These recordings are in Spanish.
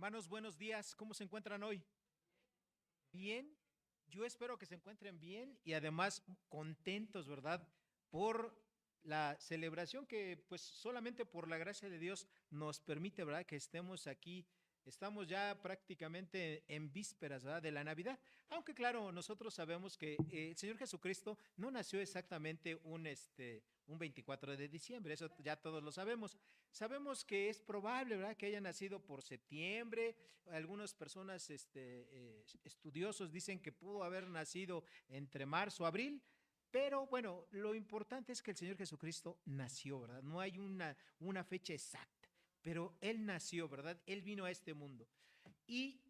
Hermanos, buenos días. ¿Cómo se encuentran hoy? Bien. Yo espero que se encuentren bien y además contentos, ¿verdad? Por la celebración que pues solamente por la gracia de Dios nos permite, ¿verdad? Que estemos aquí. Estamos ya prácticamente en vísperas, ¿verdad? De la Navidad. Aunque claro, nosotros sabemos que el Señor Jesucristo no nació exactamente un 24 de diciembre, eso ya todos lo sabemos. Sabemos que es probable, ¿verdad? Que haya nacido por septiembre. Algunas personas, estudiosos dicen que pudo haber nacido entre marzo y abril. Pero bueno, lo importante es que el Señor Jesucristo nació, ¿verdad? No hay una fecha exacta, pero Él nació, ¿verdad? Él vino a este mundo. Y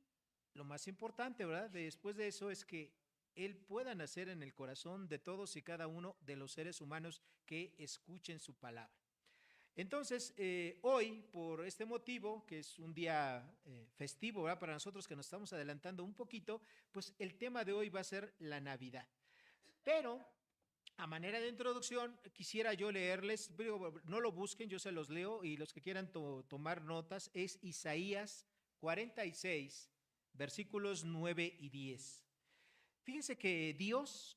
lo más importante, ¿verdad? Después de eso es que Él pueda nacer en el corazón de todos y cada uno de los seres humanos que escuchen su palabra. Entonces, hoy, por este motivo, que es un día festivo, ¿verdad? Para nosotros que nos estamos adelantando un poquito, pues el tema de hoy va a ser la Navidad. Pero, a manera de introducción, quisiera yo leerles, pero no lo busquen, yo se los leo y los que quieran tomar notas, es Isaías 46, versículos 9 y 10. Fíjense que Dios,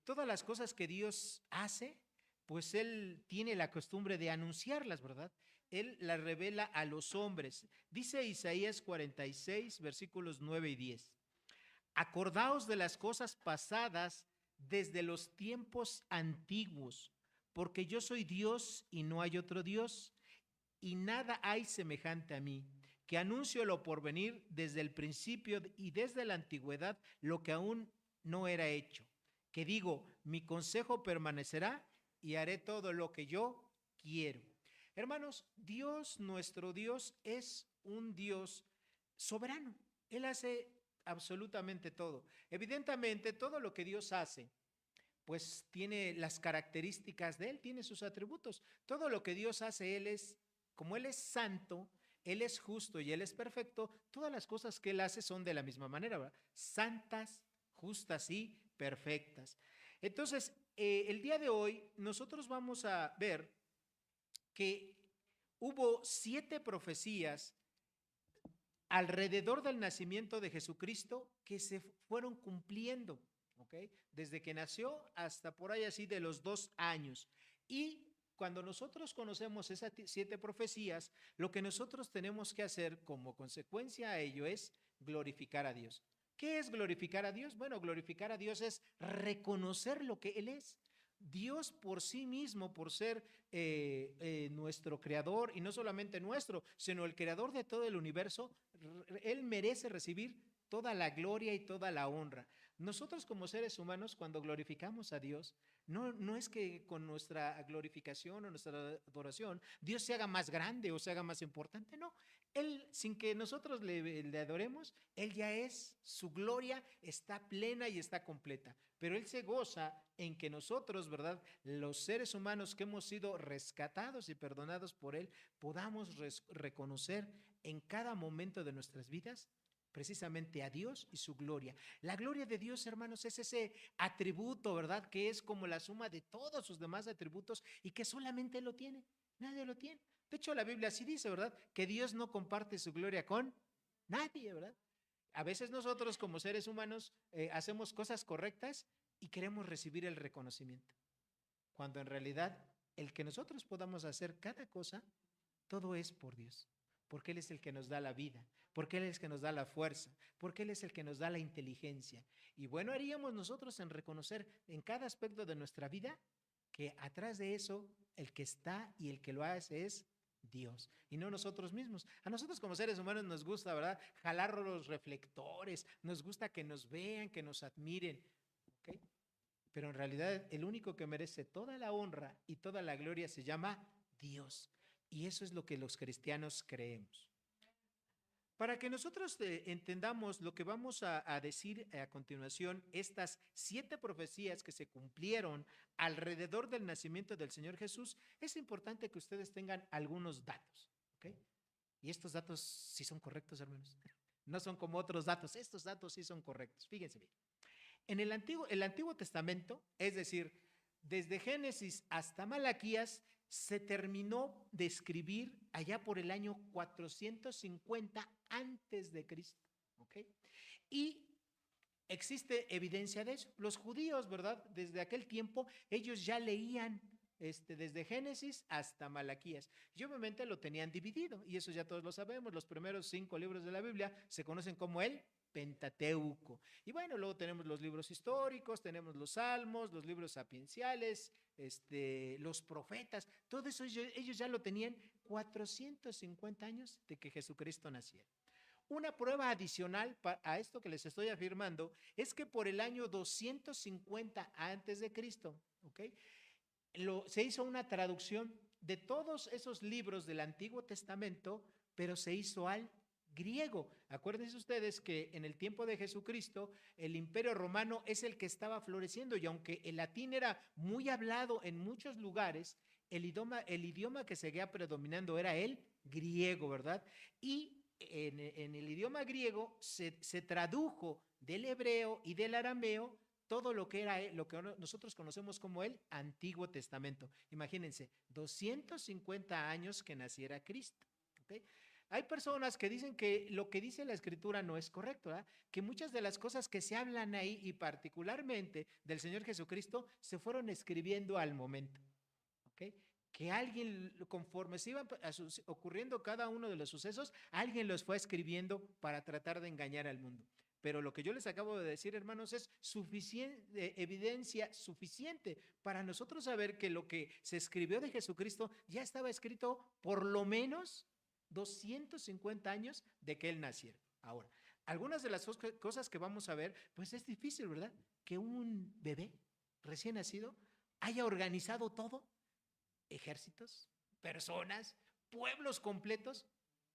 todas las cosas que Dios hace, pues Él tiene la costumbre de anunciarlas, ¿verdad? Él las revela a los hombres. Dice Isaías 46, versículos 9 y 10. Acordaos de las cosas pasadas desde los tiempos antiguos, porque yo soy Dios y no hay otro Dios, y nada hay semejante a mí, que anuncio lo por venir desde el principio y desde la antigüedad lo que aún no era hecho, que digo, mi consejo permanecerá y haré todo lo que yo quiero. Hermanos, Dios, nuestro Dios, es un Dios soberano. Él hace absolutamente todo. Evidentemente, todo lo que Dios hace, pues tiene las características de Él, tiene sus atributos. Todo lo que Dios hace, Él es, como Él es santo, Él es justo y Él es perfecto, todas las cosas que Él hace son de la misma manera, ¿verdad? Santas, justas y perfectas. Entonces, el día de hoy nosotros vamos a ver que hubo 7 profecías alrededor del nacimiento de Jesucristo que se fueron cumpliendo, ¿ok? Desde que nació hasta por ahí así de los 2 años. Y cuando nosotros conocemos esas 7 profecías, lo que nosotros tenemos que hacer como consecuencia a ello es glorificar a Dios. ¿Qué es glorificar a Dios? Bueno, glorificar a Dios es reconocer lo que Él es. Dios por sí mismo, por ser nuestro creador, y no solamente nuestro, sino el creador de todo el universo, Él merece recibir toda la gloria y toda la honra. Nosotros como seres humanos, cuando glorificamos a Dios, no es que con nuestra glorificación o nuestra adoración Dios se haga más grande o se haga más importante, no. Él, sin que nosotros le adoremos, Él ya es, su gloria está plena y está completa. Pero Él se goza en que nosotros, ¿verdad? Los seres humanos que hemos sido rescatados y perdonados por Él, podamos reconocer en cada momento de nuestras vidas precisamente a Dios y su gloria. La gloria de Dios, hermanos, es ese atributo, ¿verdad? Que es como la suma de todos sus demás atributos y que solamente Él lo tiene, nadie lo tiene. De hecho, la Biblia sí dice, ¿verdad? Que Dios no comparte su gloria con nadie, ¿verdad? A veces nosotros como seres humanos hacemos cosas correctas y queremos recibir el reconocimiento, cuando en realidad el que nosotros podamos hacer cada cosa, todo es por Dios, porque Él es el que nos da la vida, porque Él es el que nos da la fuerza, porque Él es el que nos da la inteligencia. Y bueno haríamos nosotros en reconocer en cada aspecto de nuestra vida que atrás de eso el que está y el que lo hace es Dios y no nosotros mismos. A nosotros como seres humanos nos gusta, ¿verdad? Jalar los reflectores, nos gusta que nos vean, que nos admiren, ¿ok? Pero en realidad el único que merece toda la honra y toda la gloria se llama Dios. Y eso es lo que los cristianos creemos. Para que nosotros entendamos lo que vamos a decir a continuación, estas 7 profecías que se cumplieron alrededor del nacimiento del Señor Jesús, es importante que ustedes tengan algunos datos, ¿ok? Y estos datos sí son correctos, hermanos. No son como otros datos, estos datos sí son correctos. Fíjense bien. En el Antiguo Testamento, es decir, desde Génesis hasta Malaquías se terminó de escribir allá por el año 450 antes de Cristo, ¿ok? Y existe evidencia de eso. Los judíos, ¿verdad? Desde aquel tiempo, ellos ya leían desde Génesis hasta Malaquías. Y obviamente lo tenían dividido, y eso ya todos lo sabemos. Los primeros 5 libros de la Biblia se conocen como el Pentateuco. Y bueno, luego tenemos los libros históricos, tenemos los salmos, los libros sapienciales, los profetas, todo eso ellos ya lo tenían 450 años de que Jesucristo naciera. Una prueba adicional a esto que les estoy afirmando es que por el año 250 antes de Cristo, ¿ok? Se hizo una traducción de todos esos libros del Antiguo Testamento, pero se hizo al griego. Acuérdense ustedes que en el tiempo de Jesucristo el Imperio Romano es el que estaba floreciendo, y aunque el latín era muy hablado en muchos lugares, el idioma que seguía predominando era el griego, ¿verdad? Y en el idioma griego se tradujo del hebreo y del arameo todo lo que era lo que nosotros conocemos como el Antiguo Testamento. Imagínense, 250 años que naciera Cristo, ¿okay? Hay personas que dicen que lo que dice la Escritura no es correcto, ¿verdad? Que muchas de las cosas que se hablan ahí, y particularmente del Señor Jesucristo, se fueron escribiendo al momento, ¿ok? Que alguien, conforme se iban ocurriendo cada uno de los sucesos, alguien los fue escribiendo para tratar de engañar al mundo. Pero lo que yo les acabo de decir, hermanos, es evidencia suficiente para nosotros saber que lo que se escribió de Jesucristo ya estaba escrito por lo menos 250 años de que Él naciera. Ahora, algunas de las cosas que vamos a ver, pues es difícil, ¿verdad? Que un bebé recién nacido haya organizado todo, ejércitos, personas, pueblos completos,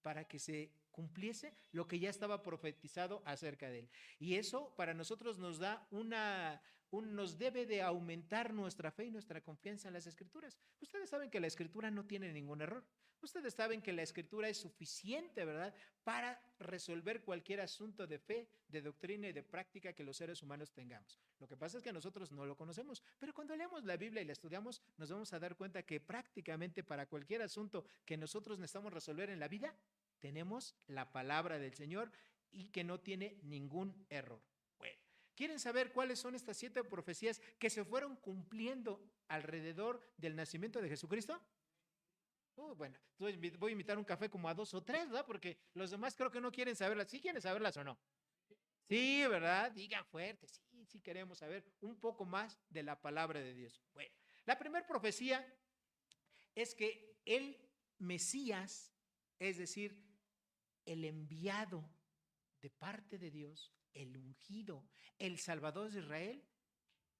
para que se cumpliese lo que ya estaba profetizado acerca de él. Y eso para nosotros nos da nos debe de aumentar nuestra fe y nuestra confianza en las Escrituras. Ustedes saben que la Escritura no tiene ningún error. Ustedes saben que la Escritura es suficiente, ¿verdad?, para resolver cualquier asunto de fe, de doctrina y de práctica que los seres humanos tengamos. Lo que pasa es que nosotros no lo conocemos, pero cuando leemos la Biblia y la estudiamos, nos vamos a dar cuenta que prácticamente para cualquier asunto que nosotros necesitamos resolver en la vida, tenemos la palabra del Señor y que no tiene ningún error. Bueno, ¿quieren saber cuáles son estas 7 profecías que se fueron cumpliendo alrededor del nacimiento de Jesucristo? Bueno, voy a invitar un café como a 2 o 3, ¿verdad? Porque los demás creo que no quieren saberlas. ¿Sí quieren saberlas o no? Sí, ¿verdad? Digan fuerte, sí queremos saber un poco más de la palabra de Dios. Bueno, la primera profecía es que el Mesías, es decir, el enviado de parte de Dios, el ungido, el Salvador de Israel,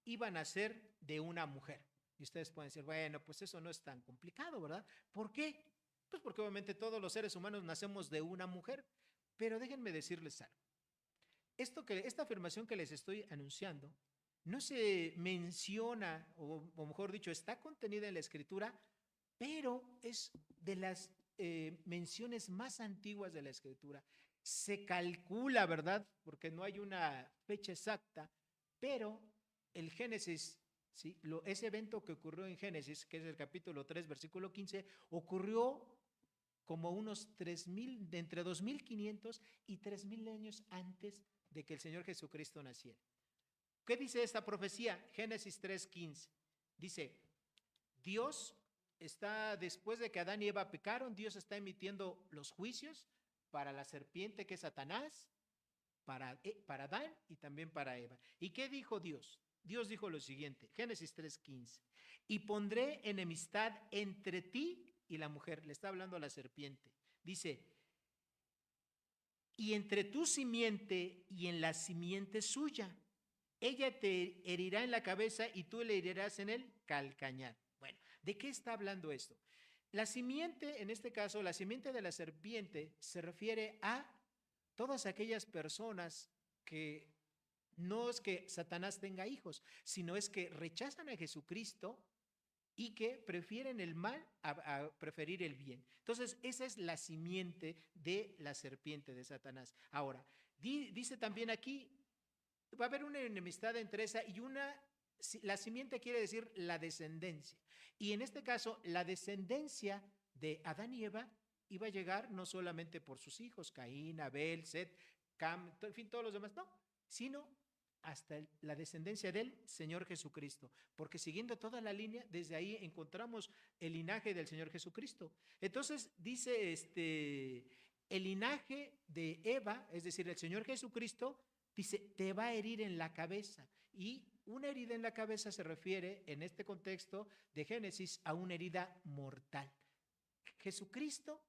iba a nacer de una mujer. Y ustedes pueden decir, bueno, pues eso no es tan complicado, ¿verdad? ¿Por qué? Pues porque obviamente todos los seres humanos nacemos de una mujer. Pero déjenme decirles algo. Esta afirmación que les estoy anunciando no se menciona, o mejor dicho, está contenida en la Escritura, pero es de las menciones más antiguas de la Escritura. Se calcula, ¿verdad? Porque no hay una fecha exacta, pero el Génesis, ¿sí? Ese evento que ocurrió en Génesis, que es el capítulo 3, versículo 15, ocurrió como unos 3,000, entre 2,500 y 3,000 años antes de que el Señor Jesucristo naciera. ¿Qué dice esta profecía? Génesis 3:15. Dice, Dios está, después de que Adán y Eva pecaron, Dios está emitiendo los juicios para la serpiente que es Satanás, para Adán y también para Eva. ¿Y qué dijo Dios? Dios dijo lo siguiente, Génesis 3:15, y pondré enemistad entre ti y la mujer. Le está hablando a la serpiente. Dice, y entre tu simiente y en la simiente suya. Ella te herirá en la cabeza y tú le herirás en el calcañar. Bueno, ¿de qué está hablando esto? La simiente, en este caso, la simiente de la serpiente se refiere a todas aquellas personas que no es que Satanás tenga hijos, sino es que rechazan a Jesucristo y que prefieren el mal a preferir el bien. Entonces, esa es la simiente de la serpiente de Satanás. Ahora, dice también aquí, va a haber una enemistad entre esa y una La simiente quiere decir la descendencia. Y en este caso, la descendencia de Adán y Eva iba a llegar no solamente por sus hijos, Caín, Abel, Set, Cam, en fin, todos los demás, no, sino hasta la descendencia del Señor Jesucristo, porque siguiendo toda la línea, desde ahí encontramos el linaje del Señor Jesucristo. Entonces dice el linaje de Eva, es decir, el Señor Jesucristo, dice, te va a herir en la cabeza. Y una herida en la cabeza se refiere, en este contexto de Génesis, a una herida mortal. Jesucristo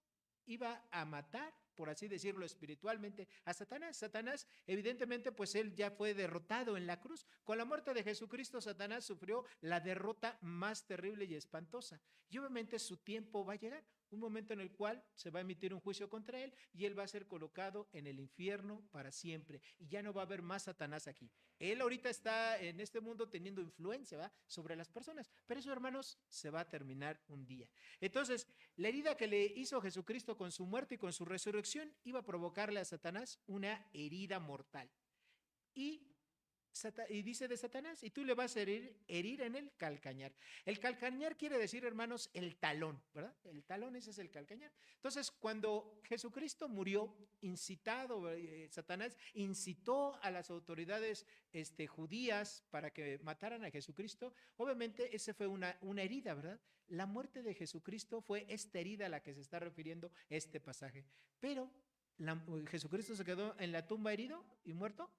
iba a matar, por así decirlo espiritualmente, a Satanás. Satanás, evidentemente, pues él ya fue derrotado en la cruz. Con la muerte de Jesucristo, Satanás sufrió la derrota más terrible y espantosa. Y obviamente su tiempo va a llegar, un momento en el cual se va a emitir un juicio contra él y él va a ser colocado en el infierno para siempre. Y ya no va a haber más Satanás aquí. Él ahorita está en este mundo teniendo influencia, ¿va?, sobre las personas, pero eso, hermanos, se va a terminar un día. Entonces, la herida que le hizo Jesucristo con su muerte y con su resurrección iba a provocarle a Satanás una herida mortal. Y dice de Satanás, y tú le vas a herir en el calcañar. El calcañar quiere decir, hermanos, el talón, ¿verdad? El talón, ese es el calcañar. Entonces, cuando Jesucristo murió, incitado, Satanás incitó a las autoridades judías para que mataran a Jesucristo, obviamente esa fue una herida, ¿verdad? La muerte de Jesucristo fue esta herida a la que se está refiriendo este pasaje. Pero, ¿Jesucristo se quedó en la tumba herido y muerto?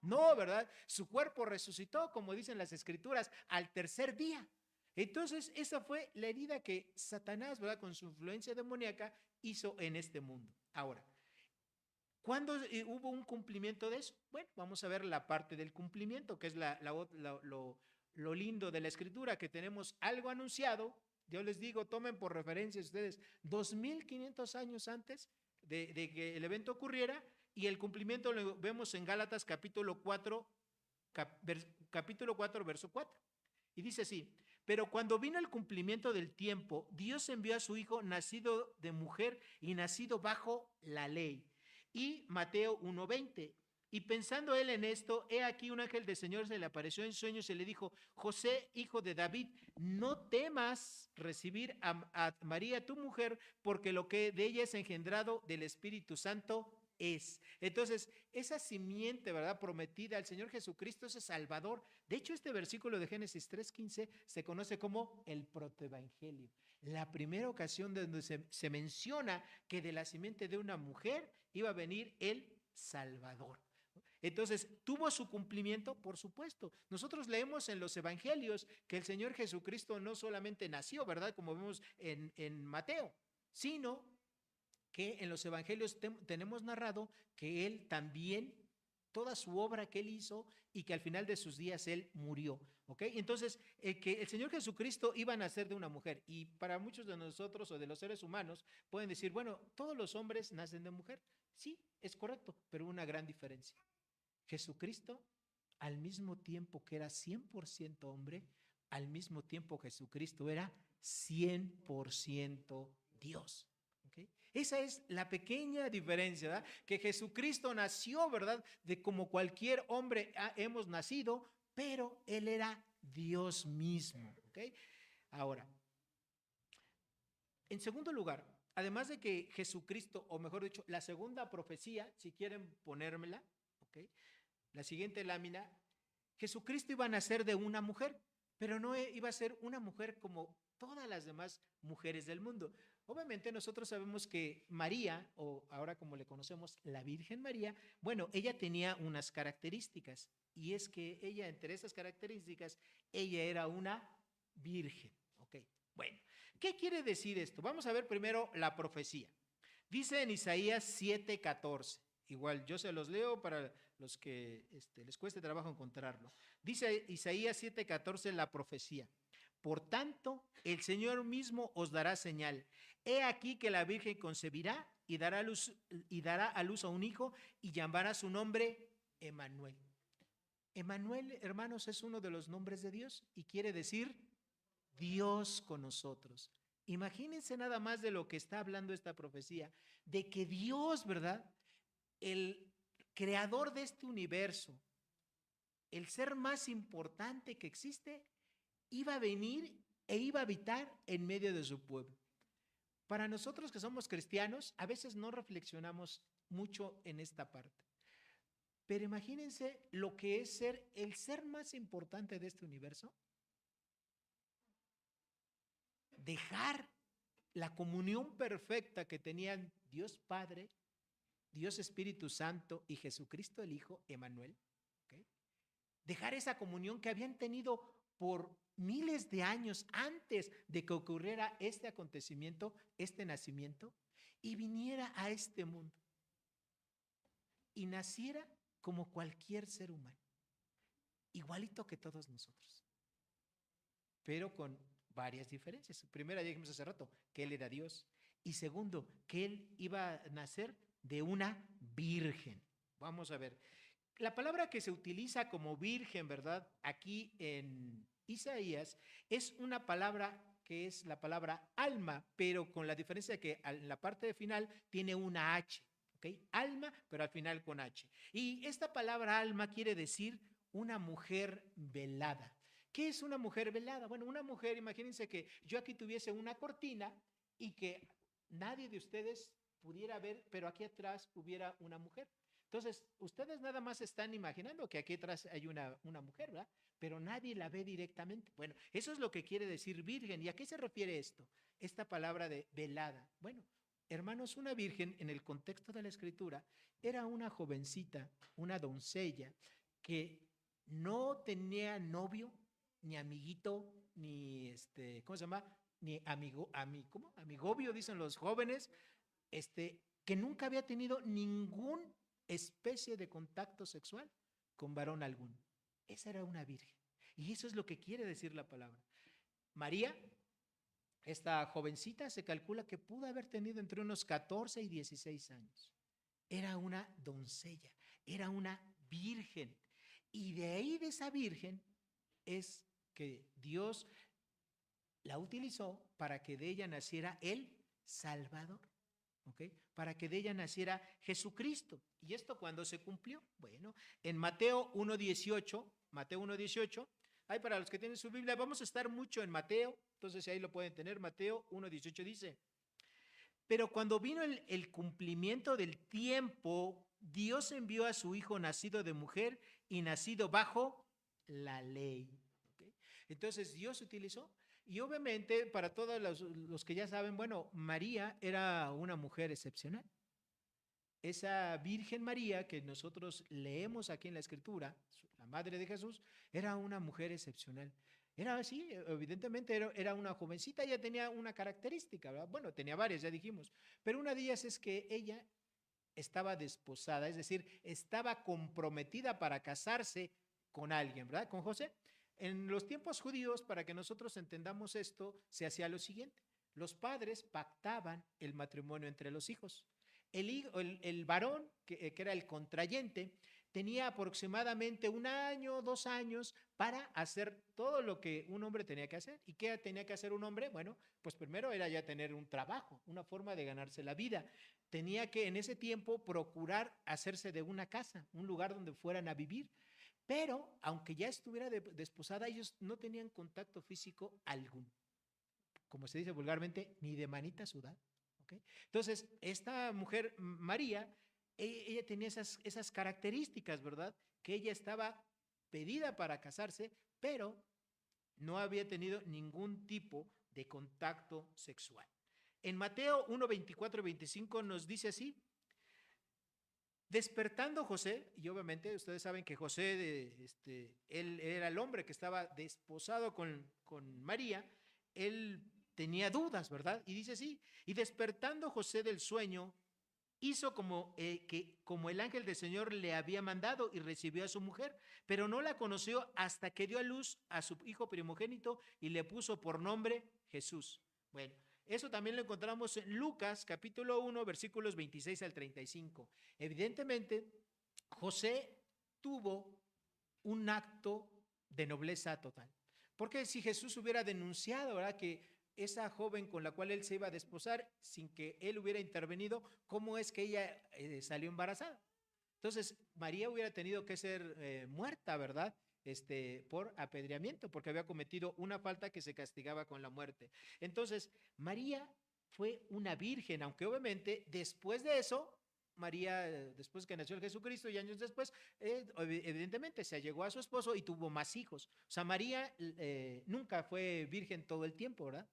No, ¿verdad? Su cuerpo resucitó, como dicen las escrituras, al tercer día. Entonces, esa fue la herida que Satanás, ¿verdad?, con su influencia demoníaca, hizo en este mundo. Ahora, ¿cuándo hubo un cumplimiento de eso? Bueno, vamos a ver la parte del cumplimiento, que es lo lindo de la escritura, que tenemos algo anunciado. Yo les digo, tomen por referencia ustedes 2500 años antes de que el evento ocurriera, y el cumplimiento lo vemos en Gálatas capítulo 4, verso 4. Y dice así: pero cuando vino el cumplimiento del tiempo, Dios envió a su Hijo, nacido de mujer y nacido bajo la ley. Y Mateo 1:20. Y pensando él en esto, he aquí un ángel del Señor se le apareció en sueños y le dijo: José, hijo de David, no temas recibir a María tu mujer, porque lo que de ella es engendrado del Espíritu Santo es. Entonces, esa simiente, ¿verdad?, prometida al Señor Jesucristo, ese Salvador. De hecho, este versículo de Génesis 3:15 se conoce como el protoevangelio. La primera ocasión donde se menciona que de la simiente de una mujer iba a venir el Salvador. Entonces, ¿tuvo su cumplimiento? Por supuesto. Nosotros leemos en los evangelios que el Señor Jesucristo no solamente nació, ¿verdad?, como vemos en Mateo, sino que en los evangelios tenemos narrado que él también, toda su obra que él hizo, y que al final de sus días él murió, ¿ok? Entonces, que el Señor Jesucristo iba a nacer de una mujer, y para muchos de nosotros o de los seres humanos pueden decir, bueno, todos los hombres nacen de mujer. Sí, es correcto, pero una gran diferencia. Jesucristo, al mismo tiempo que era 100% hombre, al mismo tiempo Jesucristo era 100% Dios. ¿Okay? Esa es la pequeña diferencia, ¿verdad? Que Jesucristo nació, ¿verdad?, de como cualquier hombre hemos nacido, pero Él era Dios mismo. ¿Okay? Ahora, en segundo lugar, además de que Jesucristo, o mejor dicho, la segunda profecía, si quieren ponérmela, ¿okay?, la siguiente lámina, Jesucristo iba a nacer de una mujer, pero no iba a ser una mujer como todas las demás mujeres del mundo. Obviamente nosotros sabemos que María, o ahora como le conocemos, la Virgen María, bueno, ella tenía unas características, y es que ella, entre esas características, ella era una virgen. Ok, bueno, ¿qué quiere decir esto? Vamos a ver primero la profecía. Dice en Isaías 7:14. Igual, yo se los leo para los que les cueste trabajo encontrarlo. Dice Isaías 7:14 la profecía. Por tanto, el Señor mismo os dará señal. He aquí que la Virgen concebirá y dará a luz a un hijo y llamará su nombre Emmanuel. Emmanuel, hermanos, es uno de los nombres de Dios y quiere decir Dios con nosotros. Imagínense nada más de lo que está hablando esta profecía, de que Dios, ¿verdad?, el creador de este universo, el ser más importante que existe, iba a venir e iba a habitar en medio de su pueblo. Para nosotros que somos cristianos, a veces no reflexionamos mucho en esta parte. Pero imagínense lo que es ser el ser más importante de este universo. Dejar la comunión perfecta que tenían Dios Padre, Dios Espíritu Santo y Jesucristo el Hijo, Emmanuel. ¿Okay? Dejar esa comunión que habían tenido por miles de años antes de que ocurriera este acontecimiento, este nacimiento, y viniera a este mundo y naciera como cualquier ser humano, igualito que todos nosotros, pero con varias diferencias. Primera, ya dijimos hace rato, que Él era Dios, y segundo, que Él iba a nacer de una virgen. Vamos a ver, la palabra que se utiliza como virgen, ¿verdad? Aquí en Isaías es una palabra que es la palabra alma, pero con la diferencia de que en la parte de final tiene una H, ¿ok? Alma, pero al final con H. Y esta palabra alma quiere decir una mujer velada. ¿Qué es una mujer velada? Bueno, una mujer, imagínense que yo aquí tuviese una cortina y que nadie de ustedes pudiera ver, pero aquí atrás hubiera una mujer. Entonces, ustedes nada más están imaginando que aquí atrás hay una mujer, ¿verdad? Pero nadie la ve directamente. Bueno, eso es lo que quiere decir virgen. ¿Y a qué se refiere esto? Esta palabra de velada. Bueno, hermanos, una virgen en el contexto de la escritura era una jovencita, una doncella que no tenía novio, ni amiguito, ni ¿cómo se llama? Ni ¿cómo? Amigobio, dicen los jóvenes, que nunca había tenido ningún especie de contacto sexual con varón alguno. Esa era una virgen. Y eso es lo que quiere decir la palabra. María, esta jovencita, se calcula que pudo haber tenido entre unos 14 y 16 años. Era una doncella, era una virgen. Y de ahí, de esa virgen, es que Dios la utilizó para que de ella naciera el Salvador. ¿Okay? Para que de ella naciera Jesucristo. ¿Y esto cuándo se cumplió? Bueno, en Mateo 1:18, ahí para los que tienen su Biblia, vamos a estar mucho en Mateo, entonces ahí lo pueden tener. Mateo 1:18 dice: pero cuando vino el cumplimiento del tiempo, Dios envió a su Hijo nacido de mujer y nacido bajo la ley. ¿Okay? Entonces Dios utilizó. Y obviamente para todos los que ya saben, bueno, María era una mujer excepcional. Esa Virgen María que nosotros leemos aquí en la Escritura, la madre de Jesús, era una mujer excepcional. Era así, evidentemente era una jovencita, ella tenía una característica, ¿verdad? Bueno, tenía varias, ya dijimos, pero una de ellas es que ella estaba desposada, es decir, estaba comprometida para casarse con alguien, ¿verdad? Con José. En los tiempos judíos, para que nosotros entendamos esto, se hacía lo siguiente. Los padres pactaban el matrimonio entre los hijos. El varón, que era el contrayente, tenía aproximadamente 1 año, 2 años para hacer todo lo que un hombre tenía que hacer. ¿Y qué tenía que hacer un hombre? Bueno, pues primero era ya tener un trabajo, una forma de ganarse la vida. Tenía que en ese tiempo procurar hacerse de una casa, un lugar donde fueran a vivir. Pero, aunque ya estuviera desposada, ellos no tenían contacto físico alguno. Como se dice vulgarmente, ni de manita sudada. ¿Okay? Entonces, esta mujer, María, ella tenía esas características, ¿verdad? Que ella estaba pedida para casarse, pero no había tenido ningún tipo de contacto sexual. En Mateo 1:24 y 25 nos dice así: despertando José, y obviamente ustedes saben que José, él era el hombre que estaba desposado con María, él tenía dudas, ¿verdad? Y dice así: y despertando José del sueño, hizo como el ángel del Señor le había mandado y recibió a su mujer, pero no la conoció hasta que dio a luz a su hijo primogénito y le puso por nombre Jesús. Bueno, eso también lo encontramos en Lucas capítulo 1, versículos 26 al 35. Evidentemente, José tuvo un acto de nobleza total. Porque si Jesús hubiera denunciado, ¿verdad?, que esa joven con la cual él se iba a desposar, sin que él hubiera intervenido, ¿cómo es que ella salió embarazada? Entonces, María hubiera tenido que ser muerta, ¿verdad? por apedreamiento, porque había cometido una falta que se castigaba con la muerte. Entonces, María fue una virgen, aunque obviamente después de eso, María, después que nació el Jesucristo y años después, evidentemente se allegó a su esposo y tuvo más hijos. O sea, María nunca fue virgen todo el tiempo, ¿verdad?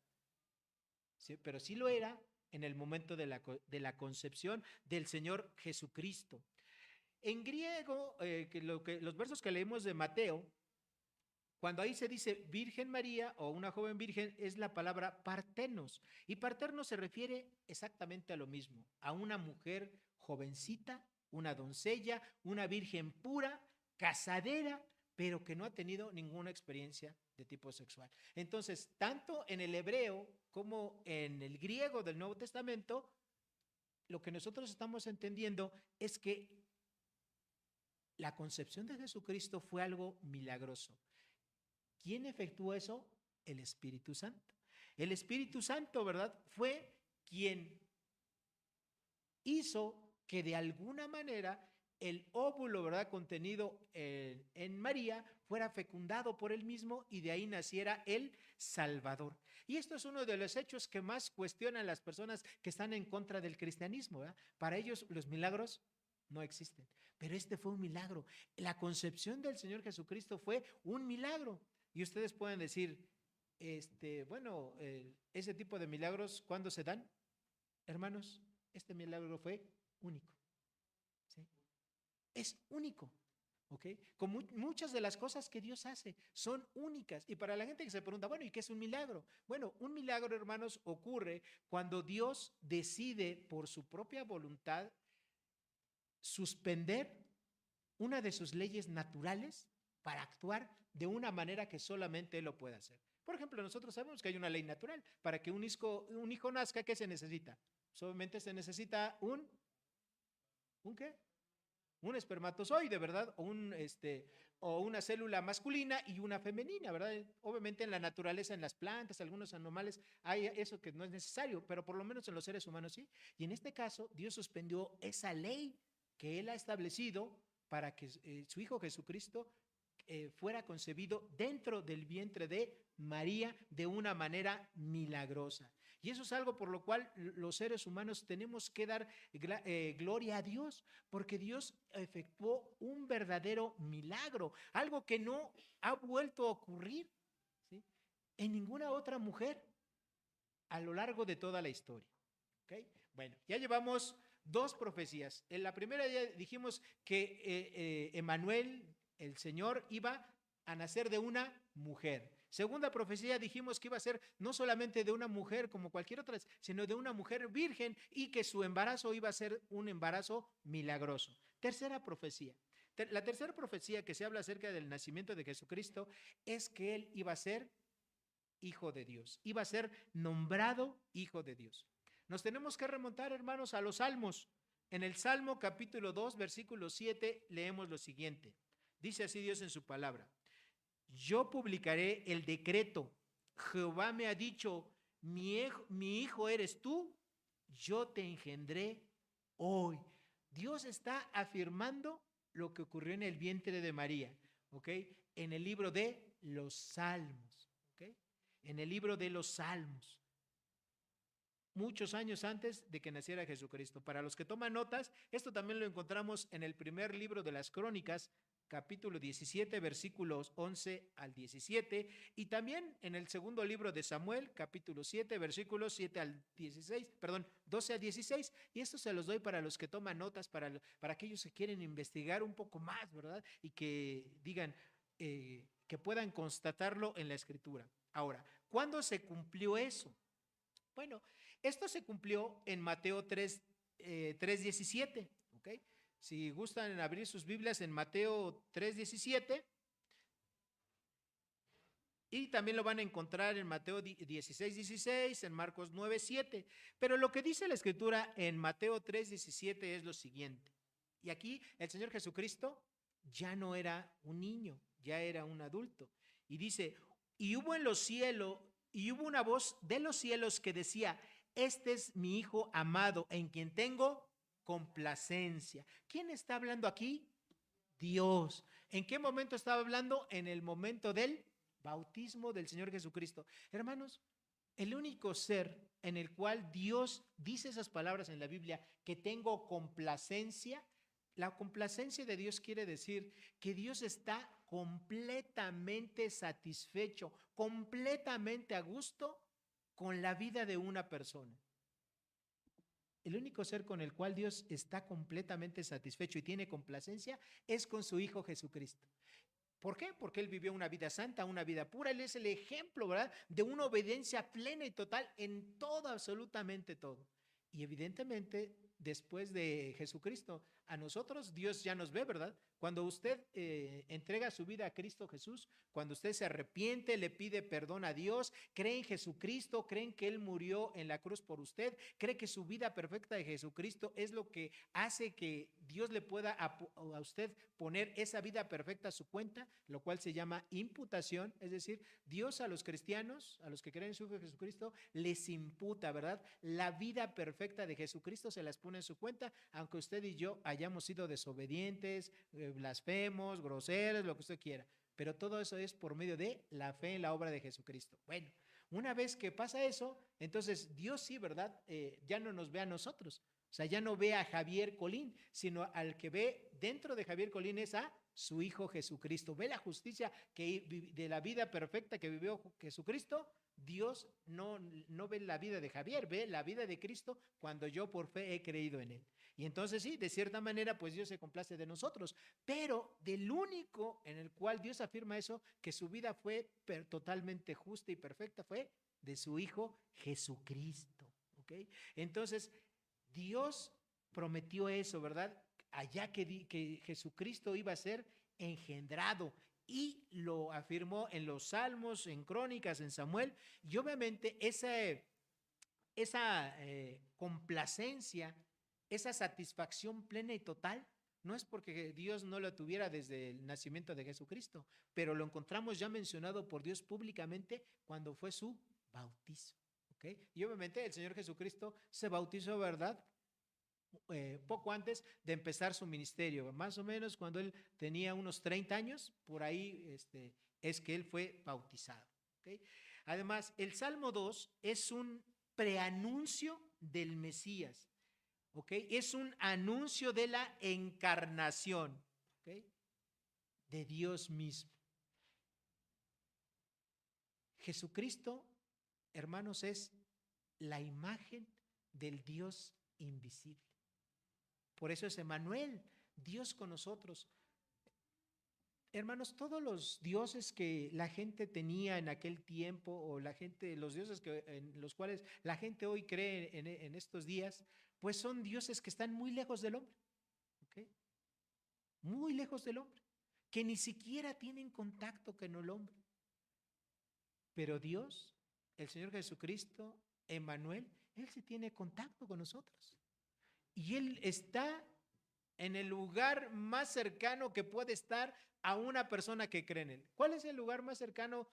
Sí, pero sí lo era en el momento de la concepción del Señor Jesucristo. En griego, los versos que leímos de Mateo, cuando ahí se dice Virgen María o una joven virgen, es la palabra partenos. Y partenos se refiere exactamente a lo mismo, a una mujer jovencita, una doncella, una virgen pura, casadera, pero que no ha tenido ninguna experiencia de tipo sexual. Entonces, tanto en el hebreo como en el griego del Nuevo Testamento, lo que nosotros estamos entendiendo es que la concepción de Jesucristo fue algo milagroso. ¿Quién efectuó eso? El Espíritu Santo. El Espíritu Santo, ¿verdad? Fue quien hizo que de alguna manera el óvulo, ¿verdad?, contenido en María fuera fecundado por él mismo y de ahí naciera el Salvador. Y esto es uno de los hechos que más cuestionan las personas que están en contra del cristianismo, ¿verdad? Para ellos los milagros no existen, pero este fue un milagro. La concepción del Señor Jesucristo fue un milagro. Y ustedes pueden decir, bueno, ese tipo de milagros, ¿cuándo se dan? Hermanos, este milagro fue único. ¿Sí? Es único. ¿Ok? Como muchas de las cosas que Dios hace son únicas. Y para la gente que se pregunta, bueno, ¿y qué es un milagro? Bueno, un milagro, hermanos, ocurre cuando Dios decide por su propia voluntad suspender una de sus leyes naturales para actuar de una manera que solamente Él lo puede hacer. Por ejemplo, nosotros sabemos que hay una ley natural. Para que un hijo nazca, ¿qué se necesita? Solamente se necesita ¿un qué? Un espermatozoide, ¿verdad? O una célula masculina y una femenina, ¿verdad? Obviamente en la naturaleza, en las plantas, algunos animales, hay eso que no es necesario, pero por lo menos en los seres humanos sí. Y en este caso, Dios suspendió esa ley que Él ha establecido para que su Hijo Jesucristo fuera concebido dentro del vientre de María de una manera milagrosa. Y eso es algo por lo cual los seres humanos tenemos que dar gloria a Dios, porque Dios efectuó un verdadero milagro, algo que no ha vuelto a ocurrir, ¿sí?, en ninguna otra mujer a lo largo de toda la historia. ¿Okay? Bueno, ya llevamos dos profecías. En la primera ya dijimos que Emmanuel, el Señor, iba a nacer de una mujer. Segunda profecía dijimos que iba a ser no solamente de una mujer como cualquier otra, sino de una mujer virgen y que su embarazo iba a ser un embarazo milagroso. Tercera profecía. La tercera profecía que se habla acerca del nacimiento de Jesucristo es que Él iba a ser Hijo de Dios, iba a ser nombrado Hijo de Dios. Nos tenemos que remontar, hermanos, a los Salmos. En el Salmo capítulo 2, versículo 7, leemos lo siguiente. Dice así Dios en su palabra: yo publicaré el decreto. Jehová me ha dicho, mi hijo eres tú, yo te engendré hoy. Dios está afirmando lo que ocurrió en el vientre de María, ¿ok? En el libro de los Salmos, ¿ok? En el libro de los Salmos, muchos años antes de que naciera Jesucristo. Para los que toman notas, esto también lo encontramos en el primer libro de las Crónicas, capítulo 17, versículos 11 al 17, y también en el segundo libro de Samuel, capítulo 7, versículos 7 al 16, perdón, 12 al 16, y esto se los doy para los que toman notas, para aquellos que quieren investigar un poco más, ¿verdad? Y que digan, que puedan constatarlo en la Escritura. Ahora, ¿cuándo se cumplió eso? Bueno, esto se cumplió en Mateo 3:17, ¿ok? Si gustan abrir sus Biblias en Mateo 3:17, y también lo van a encontrar en Mateo 16:16, en Marcos 9:7. Pero lo que dice la Escritura en Mateo 3:17 es lo siguiente. Y aquí el Señor Jesucristo ya no era un niño, ya era un adulto. Y dice, y hubo en los cielos, y hubo una voz de los cielos que decía, este es mi Hijo amado, en quien tengo complacencia. ¿Quién está hablando aquí? Dios. ¿En qué momento estaba hablando? En el momento del bautismo del Señor Jesucristo. Hermanos, el único ser en el cual Dios dice esas palabras en la Biblia, que tengo complacencia, la complacencia de Dios quiere decir que Dios está completamente satisfecho, completamente a gusto con la vida de una persona. El único ser con el cual Dios está completamente satisfecho y tiene complacencia es con su Hijo Jesucristo. ¿Por qué? Porque Él vivió una vida santa, una vida pura. Él es el ejemplo, ¿verdad?, de una obediencia plena y total en todo, absolutamente todo. Y evidentemente, después de Jesucristo, a nosotros Dios ya nos ve, ¿verdad? Cuando usted entrega su vida a Cristo Jesús, cuando usted se arrepiente, le pide perdón a Dios, cree en Jesucristo, creen que Él murió en la cruz por usted, cree que su vida perfecta de Jesucristo es lo que hace que Dios le pueda a usted poner esa vida perfecta a su cuenta, lo cual se llama imputación. Es decir, Dios a los cristianos, a los que creen en su Hijo Jesucristo, les imputa, ¿verdad?, la vida perfecta de Jesucristo, se las pone en su cuenta, aunque usted y yo hayamos sido desobedientes, blasfemos, groseros, lo que usted quiera. Pero todo eso es por medio de la fe en la obra de Jesucristo. Bueno, una vez que pasa eso, entonces Dios sí, ¿verdad?, ya no nos ve a nosotros. O sea, ya no ve a Javier Colín, sino al que ve dentro de Javier Colín es a su Hijo Jesucristo. Ve la justicia de la vida perfecta que vivió Jesucristo. Dios no ve la vida de Javier, ve la vida de Cristo cuando yo por fe he creído en Él. Y entonces sí, de cierta manera, pues Dios se complace de nosotros, pero del único en el cual Dios afirma eso, que su vida fue totalmente justa y perfecta, fue de su Hijo Jesucristo. ¿Ok? Entonces, Dios prometió eso, ¿verdad? Allá que Jesucristo iba a ser engendrado, y lo afirmó en los Salmos, en Crónicas, en Samuel, y obviamente esa complacencia, esa satisfacción plena y total, no es porque Dios no lo tuviera desde el nacimiento de Jesucristo, pero lo encontramos ya mencionado por Dios públicamente cuando fue su bautizo. ¿Okay? Y obviamente el Señor Jesucristo se bautizó, ¿verdad?, poco antes de empezar su ministerio, más o menos cuando él tenía unos 30 años, por ahí es que él fue bautizado. ¿Okay? Además, el Salmo 2 es un preanuncio del Mesías, ¿okay? Es un anuncio de la encarnación, ¿okay?, de Dios mismo. Jesucristo, hermanos, es la imagen del Dios invisible. Por eso es Emmanuel, Dios con nosotros. Hermanos, todos los dioses que la gente tenía en aquel tiempo, o los dioses en los cuales la gente hoy cree en estos días, pues son dioses que están muy lejos del hombre, ¿okay?, muy lejos del hombre, que ni siquiera tienen contacto con el hombre. Pero Dios, el Señor Jesucristo, Emmanuel, Él sí tiene contacto con nosotros. Y Él está en el lugar más cercano que puede estar a una persona que cree en Él. ¿Cuál es el lugar más cercano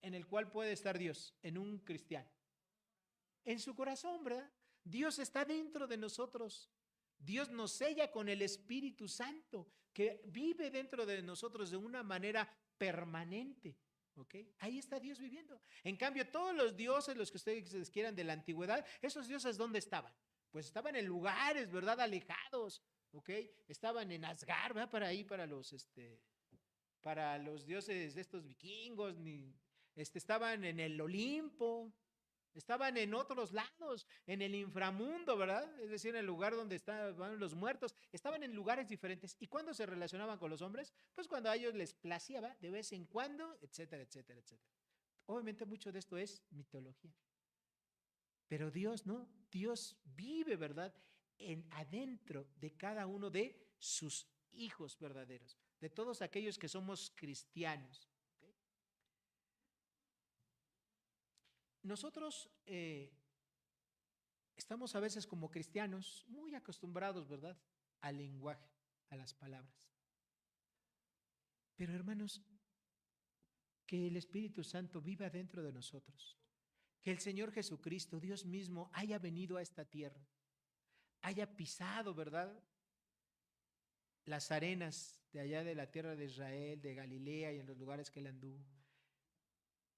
en el cual puede estar Dios en un cristiano? En su corazón, ¿verdad? Dios está dentro de nosotros. Dios nos sella con el Espíritu Santo, que vive dentro de nosotros de una manera permanente. ¿Okay? Ahí está Dios viviendo. En cambio, todos los dioses, los que ustedes quieran de la antigüedad, esos dioses, ¿dónde estaban? Pues estaban en lugares, ¿verdad?, alejados, ¿ok? Estaban en Asgard, ¿verdad?, para ahí, para los dioses de estos vikingos, estaban en el Olimpo, estaban en otros lados, en el inframundo, ¿verdad? Es decir, en el lugar donde estaban los muertos, estaban en lugares diferentes. ¿Y cuándo se relacionaban con los hombres? Pues cuando a ellos les placía, ¿va?, de vez en cuando, etcétera, etcétera, etcétera. Obviamente mucho de esto es mitología. Pero Dios no, Dios vive, ¿verdad?, adentro de cada uno de sus hijos verdaderos, de todos aquellos que somos cristianos. ¿Okay? Nosotros estamos a veces como cristianos muy acostumbrados, ¿verdad?, al lenguaje, a las palabras. Pero hermanos, que el Espíritu Santo viva dentro de nosotros, que el Señor Jesucristo, Dios mismo, haya venido a esta tierra, haya pisado, ¿verdad?, las arenas de allá de la tierra de Israel, de Galilea y en los lugares que él anduvo.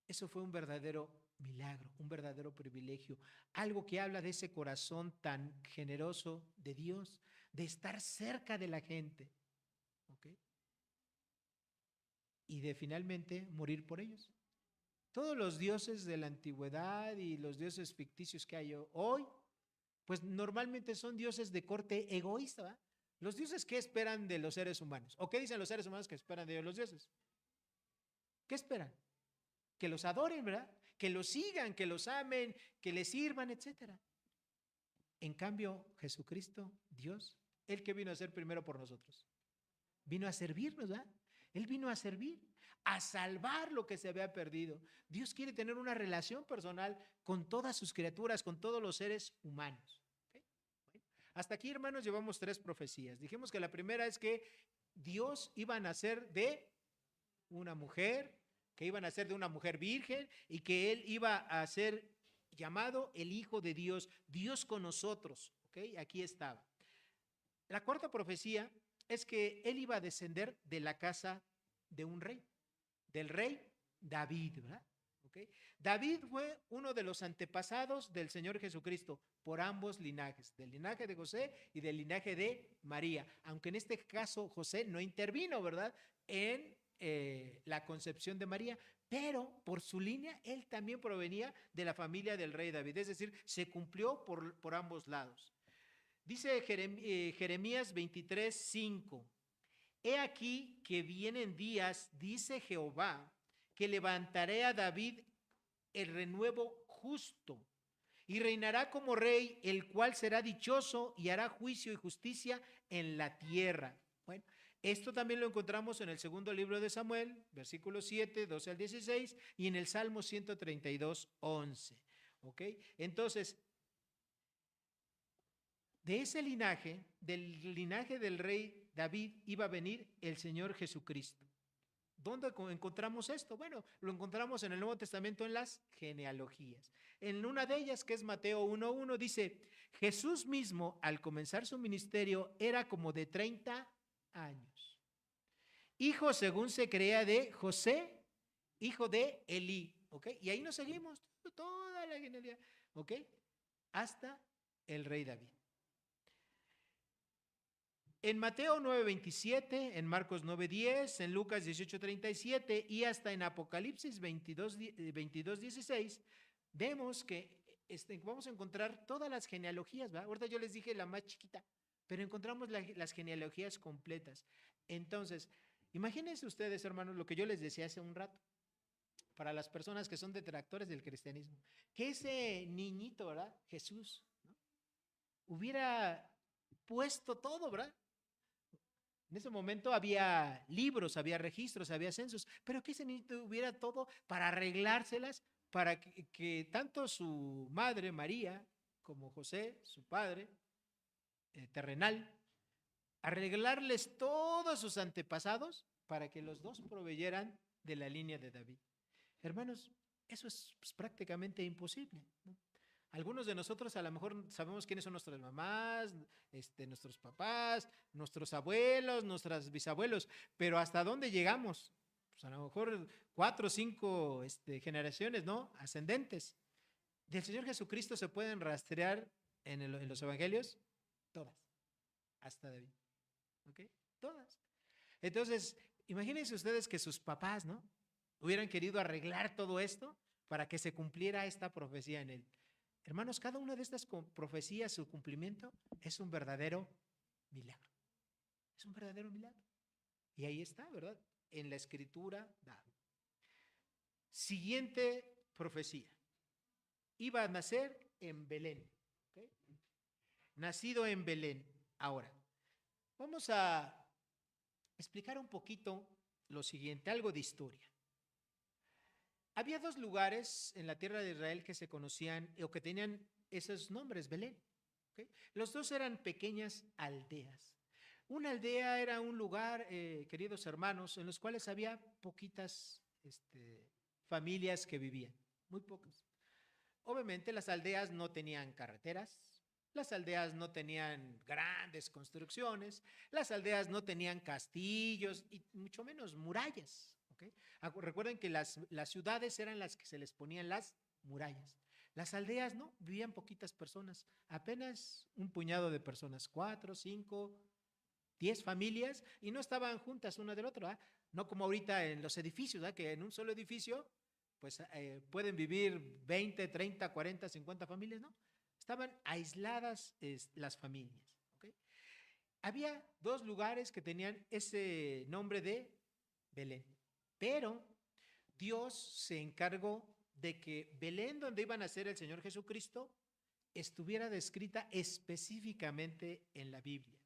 Eso fue un verdadero milagro, un verdadero privilegio, algo que habla de ese corazón tan generoso de Dios, de estar cerca de la gente, ¿ok? Y de finalmente morir por ellos. Todos los dioses de la antigüedad y los dioses ficticios que hay hoy, pues normalmente son dioses de corte egoísta, ¿verdad? Los dioses, ¿qué esperan de los seres humanos? ¿O qué dicen los seres humanos que esperan de los dioses? ¿Qué esperan? Que los adoren, ¿verdad? Que los sigan, que los amen, que les sirvan, etcétera. En cambio, Jesucristo, Dios, ¿Él qué vino a hacer primero por nosotros? Vino a servirnos, ¿verdad? Él vino a servir, a salvar lo que se había perdido. Dios quiere tener una relación personal con todas sus criaturas, con todos los seres humanos. ¿Okay? Bueno, hasta aquí, hermanos, llevamos 3 profecías. Dijimos que la primera es que Dios iba a nacer de una mujer, que iba a nacer de una mujer virgen y que Él iba a ser llamado el Hijo de Dios, Dios con nosotros. ¿Okay? Aquí estaba. La cuarta profecía es que Él iba a descender de la casa de un rey, del rey David, ¿verdad? ¿Okay? David fue uno de los antepasados del Señor Jesucristo por ambos linajes, del linaje de José y del linaje de María, aunque en este caso José no intervino, ¿verdad?, en la concepción de María, pero por su línea él también provenía de la familia del rey David, es decir, se cumplió por ambos lados. Dice Jeremías 23:5. He aquí que vienen días, dice Jehová, que levantaré a David el renuevo justo y reinará como rey, el cual será dichoso y hará juicio y justicia en la tierra. Bueno, esto también lo encontramos en el segundo libro de Samuel, versículos 7, 12 al 16, y en el Salmo 132, 11. ¿Ok? Entonces, de ese linaje, del linaje del rey David, iba a venir el Señor Jesucristo. ¿Dónde encontramos esto? Bueno, lo encontramos en el Nuevo Testamento en las genealogías. En una de ellas, que es Mateo 1:1, dice, Jesús mismo al comenzar su ministerio era como de 30 años. Hijo, según se creía, de José, hijo de Elí. ¿Ok? Y ahí nos seguimos, toda la genealogía. ¿Ok? Hasta el rey David. En Mateo 9:27, en Marcos 9:10, en Lucas 18:37 y hasta en Apocalipsis 22:16, vemos que vamos a encontrar todas las genealogías, ¿verdad? Ahorita yo les dije la más chiquita, pero encontramos las genealogías completas. Entonces, imagínense ustedes, hermanos, lo que yo les decía hace un rato, para las personas que son detractores del cristianismo, que ese niñito, ¿verdad? Jesús, ¿no?, hubiera puesto todo, ¿verdad? En ese momento había libros, había registros, había censos, pero que ese niño tuviera todo para arreglárselas, para que tanto su madre María como José, su padre terrenal, arreglarles todos sus antepasados para que los dos proveyeran de la línea de David. Hermanos, eso es pues, prácticamente imposible, ¿no? Algunos de nosotros a lo mejor sabemos quiénes son nuestras mamás, nuestros papás, nuestros abuelos, nuestros bisabuelos, pero ¿hasta dónde llegamos? Pues a lo mejor 4 o 5 generaciones, ¿no?, ascendentes. Del Señor Jesucristo se pueden rastrear en los evangelios todas, hasta David. ¿Ok? Todas. Entonces, imagínense ustedes que sus papás, ¿no?, hubieran querido arreglar todo esto para que se cumpliera esta profecía en él. Hermanos, cada una de estas profecías, su cumplimiento es un verdadero milagro. Es un verdadero milagro. Y ahí está, ¿verdad?, en la escritura dada. Siguiente profecía. Iba a nacer en Belén. ¿Okay? Nacido en Belén. Ahora, vamos a explicar un poquito lo siguiente, algo de historia. Había 2 lugares en la tierra de Israel que se conocían o que tenían esos nombres, Belén. ¿Okay? Los 2 eran pequeñas aldeas. Una aldea era un lugar, queridos hermanos, en los cuales había poquitas familias que vivían, muy pocas. Obviamente las aldeas no tenían carreteras, Las aldeas no tenían grandes construcciones, las aldeas no tenían castillos y mucho menos murallas. ¿Okay? Recuerden que las ciudades eran las que se les ponían las murallas. Las aldeas no, vivían poquitas personas, apenas un puñado de personas, 4, 5, 10 familias y no estaban juntas una del otro. No como ahorita en los edificios, que en un solo edificio pues pueden vivir 20, 30, 40, 50 familias, ¿no? Estaban aisladas las familias. ¿Okay? Había dos lugares que tenían ese nombre de Belén, pero Dios se encargó de que Belén, donde iban a nacer el Señor Jesucristo, estuviera descrita específicamente en la Biblia,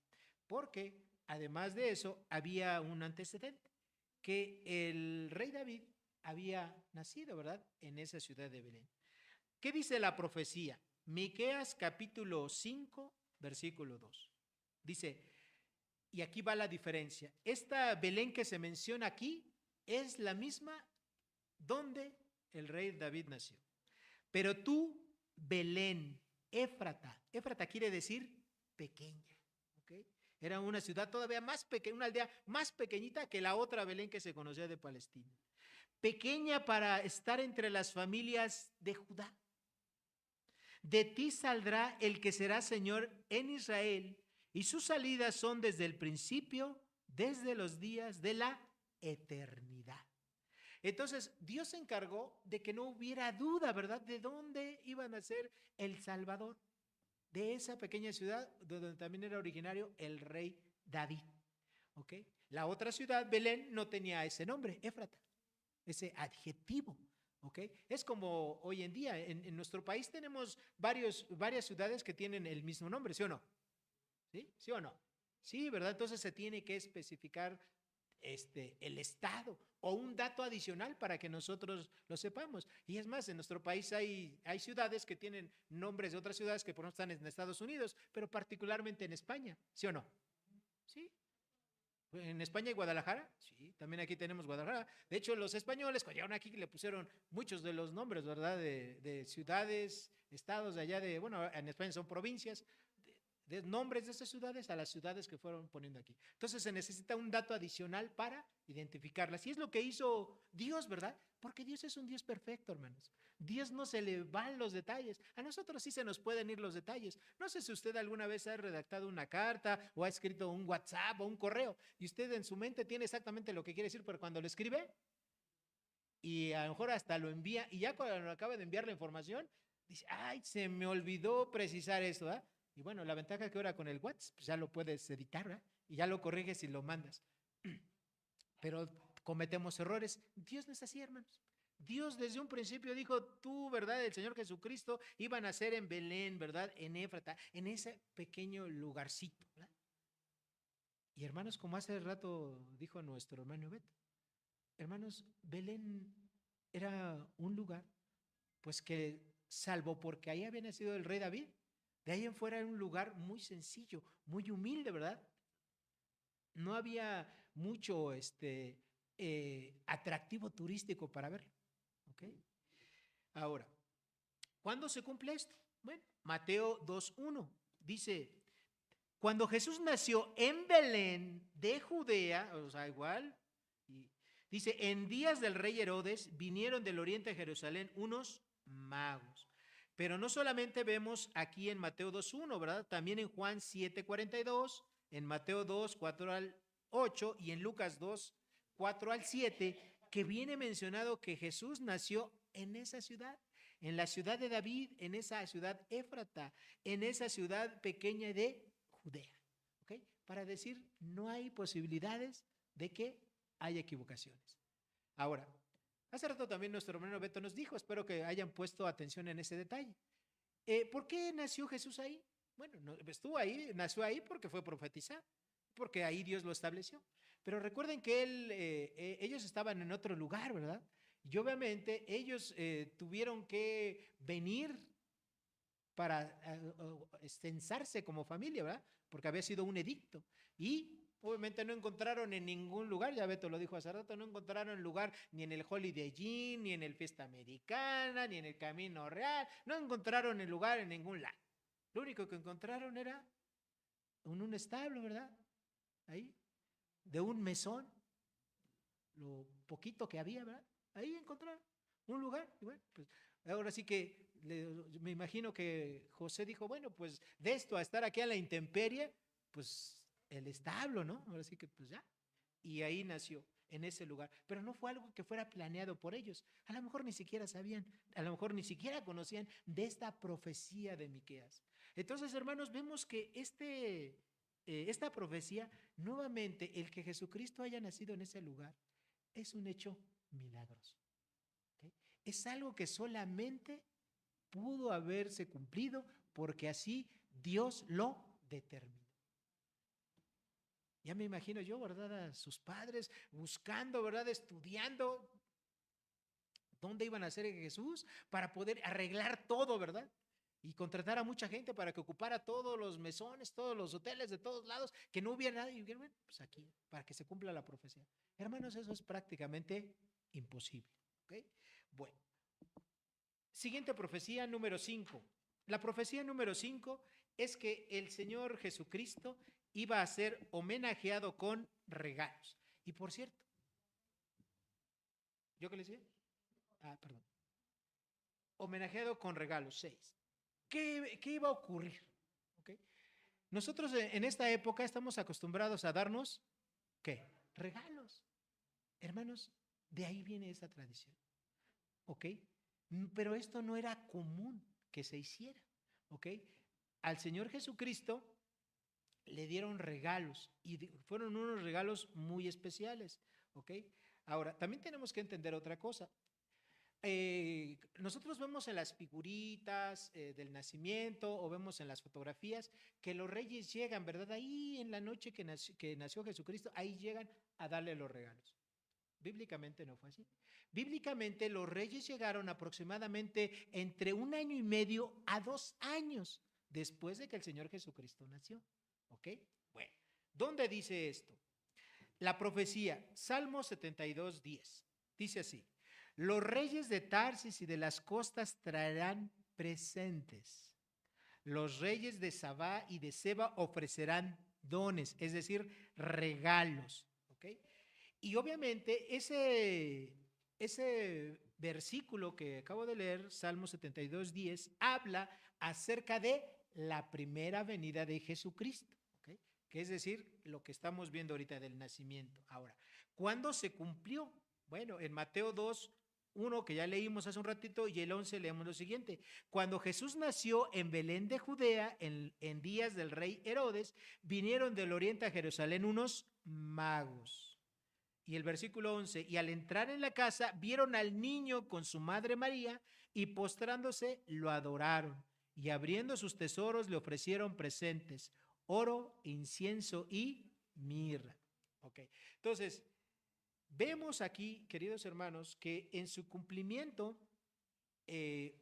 porque además de eso había un antecedente, que el rey David había nacido, ¿verdad?, en esa ciudad de Belén. ¿Qué dice la profecía? Miqueas capítulo 5, versículo 2. Dice, y aquí va la diferencia, esta Belén que se menciona aquí es la misma donde el rey David nació. Pero tú, Belén, Éfrata, Éfrata quiere decir pequeña, ¿ok? Era una ciudad todavía más pequeña, una aldea más pequeñita que la otra Belén que se conocía de Palestina. Pequeña para estar entre las familias de Judá. De ti saldrá el que será Señor en Israel, y sus salidas son desde el principio, desde los días de la eternidad. Entonces, Dios se encargó de que no hubiera duda, ¿verdad?, de dónde iban a ser el Salvador, de esa pequeña ciudad donde también era originario el rey David. ¿Ok? La otra ciudad, Belén, no tenía ese nombre, Éfrata, ese adjetivo. ¿Ok? Es como hoy en día, en nuestro país tenemos varias ciudades que tienen el mismo nombre, ¿sí o no? ¿Sí? ¿Sí o no? Sí, ¿verdad? Entonces se tiene que especificar el estado o un dato adicional para que nosotros lo sepamos. Y es más, en nuestro país hay ciudades que tienen nombres de otras ciudades que por ejemplo están en Estados Unidos, pero particularmente en España, ¿sí o no? Sí. En España y Guadalajara, sí, también aquí tenemos Guadalajara. De hecho, los españoles cuando llegaron aquí le pusieron muchos de los nombres, ¿verdad? De ciudades, estados de allá de, bueno, en España son provincias, de nombres de esas ciudades a las ciudades que fueron poniendo aquí. Entonces se necesita un dato adicional para identificarlas. Y es lo que hizo Dios, ¿verdad? Porque Dios es un Dios perfecto, hermanos. Dios no se le van los detalles. A nosotros sí se nos pueden ir los detalles. No sé si usted alguna vez ha redactado una carta o ha escrito un WhatsApp o un correo y usted en su mente tiene exactamente lo que quiere decir, pero cuando lo escribe y a lo mejor hasta lo envía y ya cuando acaba de enviar la información, dice, ay, se me olvidó precisar esto, ¿ah? Y bueno, la ventaja que ahora con el WhatsApp, pues ya lo puedes editar, ¿verdad? Y ya lo corriges y lo mandas. Pero cometemos errores. Dios no es así, hermanos. Dios desde un principio dijo, tú, ¿verdad? El Señor Jesucristo iba a nacer en Belén, ¿verdad? En Éfrata, en ese pequeño lugarcito, ¿verdad? Y hermanos, como hace rato dijo nuestro hermano Beto, hermanos, Belén era un lugar, pues que salvo porque ahí había nacido el rey David, de ahí en fuera era un lugar muy sencillo, muy humilde, ¿verdad? No había mucho atractivo turístico para verlo. ¿Ok? Ahora, ¿cuándo se cumple esto? Bueno, Mateo 2:1 dice, cuando Jesús nació en Belén de Judea, o sea, igual, dice, en días del rey Herodes vinieron del oriente de Jerusalén unos magos. Pero no solamente vemos aquí en Mateo 2:1, ¿verdad? También en Juan 7:42, en Mateo 2:4 al 8 y en Lucas 2:4 al 7, que viene mencionado que Jesús nació en esa ciudad, en la ciudad de David, en esa ciudad Éfrata, en esa ciudad pequeña de Judea. ¿Ok? Para decir, no hay posibilidades de que haya equivocaciones. Ahora, hace rato también nuestro hermano Beto nos dijo, espero que hayan puesto atención en ese detalle. ¿Por qué nació Jesús ahí? Bueno, no, estuvo ahí, nació ahí porque fue profetizado, porque ahí Dios lo estableció. Pero recuerden que ellos estaban en otro lugar, ¿verdad? Y obviamente ellos tuvieron que venir para censarse como familia, ¿verdad? Porque había sido un edicto. Y obviamente no encontraron en ningún lugar, ya Beto lo dijo hace rato, no encontraron lugar ni en el Holiday Inn, ni en el Fiesta Americana, ni en el Camino Real, no encontraron el lugar en ningún lado. Lo único que encontraron era un establo, ¿verdad? Ahí, de un mesón, lo poquito que había, ¿verdad? Ahí encontraron un lugar. Y bueno, pues ahora sí que me imagino que José dijo, bueno, pues de esto a estar aquí a la intemperie, pues el establo, ¿no? Ahora sí que pues ya. Y ahí nació, en ese lugar. Pero no fue algo que fuera planeado por ellos. A lo mejor ni siquiera sabían, a lo mejor ni siquiera conocían de esta profecía de Miqueas. Entonces, hermanos, vemos que esta profecía, nuevamente, el que Jesucristo haya nacido en ese lugar, es un hecho milagroso. ¿Okay? Es algo que solamente pudo haberse cumplido porque así Dios lo determinó. Ya me imagino yo, ¿verdad? A sus padres buscando, ¿verdad? Estudiando dónde iban a ser Jesús para poder arreglar todo, ¿verdad? Y contratar a mucha gente para que ocupara todos los mesones, todos los hoteles de todos lados, que no hubiera nadie. Y bueno, pues aquí, para que se cumpla la profecía. Hermanos, eso es prácticamente imposible. ¿Ok? Bueno, siguiente profecía número 5. La profecía número 5 es que el Señor Jesucristo iba a ser homenajeado con regalos. Y por cierto, ¿yo qué le decía? Ah, perdón. Homenajeado con regalos, 6. ¿Qué iba a ocurrir? ¿Okay? Nosotros en esta época estamos acostumbrados a darnos, ¿qué? Regalos. Hermanos, de ahí viene esa tradición. ¿Ok? Pero esto no era común que se hiciera. ¿Ok? Al Señor Jesucristo le dieron regalos y fueron unos regalos muy especiales. ¿Ok? Ahora, también tenemos que entender otra cosa. Nosotros vemos en las figuritas del nacimiento o vemos en las fotografías que los reyes llegan, ¿verdad? Ahí en la noche que nació Jesucristo, ahí llegan a darle los regalos. Bíblicamente no fue así. Bíblicamente los reyes llegaron aproximadamente entre 1 año y medio a 2 años después de que el Señor Jesucristo nació. ¿Ok? Bueno, ¿dónde dice esto? La profecía, Salmo 72:10, dice así: los reyes de Tarsis y de las costas traerán presentes. Los reyes de Sabá y de Seba ofrecerán dones, es decir, regalos. ¿Ok? Y obviamente ese versículo que acabo de leer, Salmo 72:10, habla acerca de la primera venida de Jesucristo. ¿Ok? Que es decir, lo que estamos viendo ahorita del nacimiento. Ahora, ¿cuándo se cumplió? Bueno, en Mateo 2:1, que ya leímos hace un ratito, y el 11 leemos lo siguiente: cuando Jesús nació en Belén de Judea, en días del rey Herodes, vinieron del oriente a Jerusalén unos magos. Y el versículo 11, y al entrar en la casa, vieron al niño con su madre María, y postrándose lo adoraron, y abriendo sus tesoros le ofrecieron presentes: oro, incienso y mirra. Ok, entonces, vemos aquí, queridos hermanos, que en su cumplimiento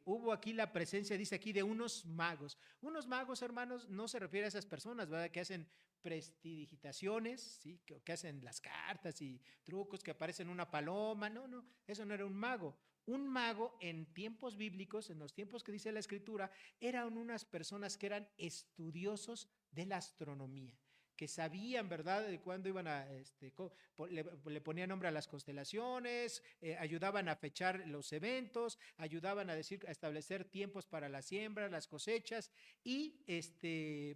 hubo aquí la presencia, dice aquí, de unos magos. Unos magos, hermanos, no se refiere a esas personas, ¿verdad? Que hacen prestidigitaciones, ¿sí? Que hacen las cartas y trucos, que aparecen una paloma. No, no, eso no era un mago. Un mago en tiempos bíblicos, en los tiempos que dice la Escritura, eran unas personas que eran estudiosos de la astronomía, que sabían, ¿verdad?, de cuándo iban a, le ponían nombre a las constelaciones, ayudaban a fechar los eventos, ayudaban a establecer tiempos para la siembra, las cosechas, y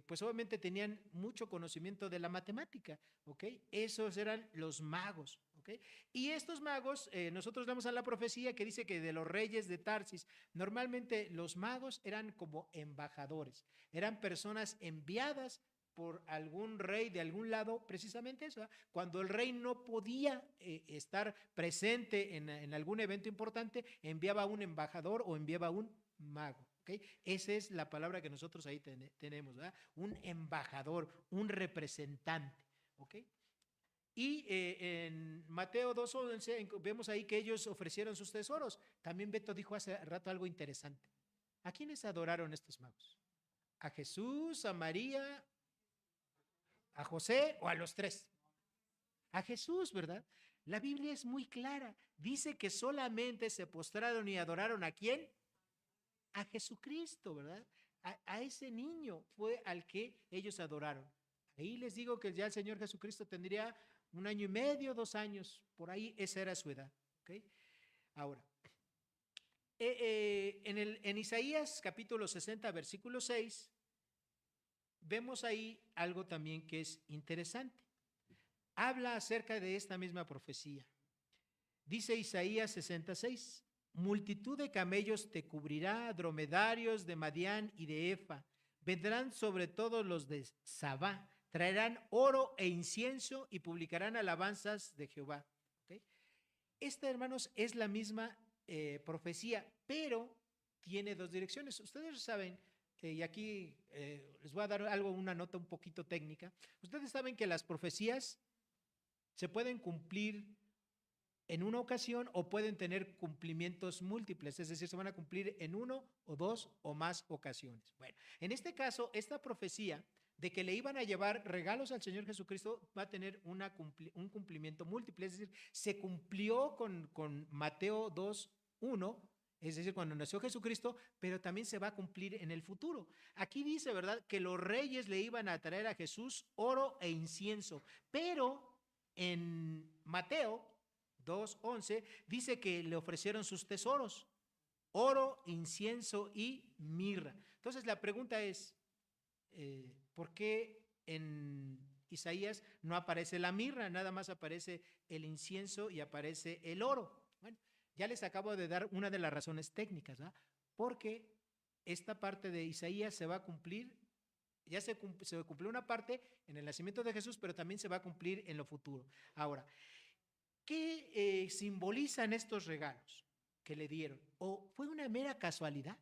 pues obviamente tenían mucho conocimiento de la matemática, ¿ok? Esos eran los magos, ¿ok? Y estos magos, nosotros vemos a la profecía que dice que de los reyes de Tarsis, normalmente los magos eran como embajadores, eran personas enviadas por algún rey de algún lado, precisamente eso, ¿eh? Cuando el rey no podía estar presente en algún evento importante, enviaba un embajador o enviaba un mago. ¿Okay? Esa es la palabra que nosotros ahí tenemos, ¿verdad? Un embajador, un representante. ¿Okay? Y en Mateo 2:11 vemos ahí que ellos ofrecieron sus tesoros. También Beto dijo hace rato algo interesante. ¿A quiénes adoraron estos magos? ¿A Jesús, a María, a José o a los tres? A Jesús, ¿verdad? La Biblia es muy clara. Dice que solamente se postraron y adoraron ¿a quién? A Jesucristo, ¿verdad? A ese niño fue al que ellos adoraron. Ahí les digo que ya el Señor Jesucristo tendría 1 año y medio, 2 años, por ahí esa era su edad. ¿Okay? Ahora, en Isaías capítulo 60, versículo 6, vemos ahí algo también que es interesante. Habla acerca de esta misma profecía. Dice Isaías 66, multitud de camellos te cubrirá, dromedarios de Madián y de Efa, vendrán sobre todos los de Sabá, traerán oro e incienso y publicarán alabanzas de Jehová. ¿Okay? Esta, hermanos, es la misma profecía, pero tiene dos direcciones. Ustedes saben, y aquí les voy a dar una nota un poquito técnica. Ustedes saben que las profecías se pueden cumplir en una ocasión o pueden tener cumplimientos múltiples, es decir, se van a cumplir en 1 o 2 o más ocasiones. Bueno, en este caso, esta profecía de que le iban a llevar regalos al Señor Jesucristo va a tener un cumplimiento múltiple, es decir, se cumplió con Mateo 2:1, es decir, cuando nació Jesucristo, pero también se va a cumplir en el futuro. Aquí dice, ¿verdad?, que los reyes le iban a traer a Jesús oro e incienso, pero en Mateo 2:11 dice que le ofrecieron sus tesoros, oro, incienso y mirra. Entonces la pregunta es, ¿por qué en Isaías no aparece la mirra? Nada más aparece el incienso y aparece el oro. Bueno, ya les acabo de dar una de las razones técnicas, ¿verdad? Porque esta parte de Isaías se va a cumplir, ya se cumplió una parte en el nacimiento de Jesús, pero también se va a cumplir en lo futuro. Ahora, ¿qué simbolizan estos regalos que le dieron? ¿O fue una mera casualidad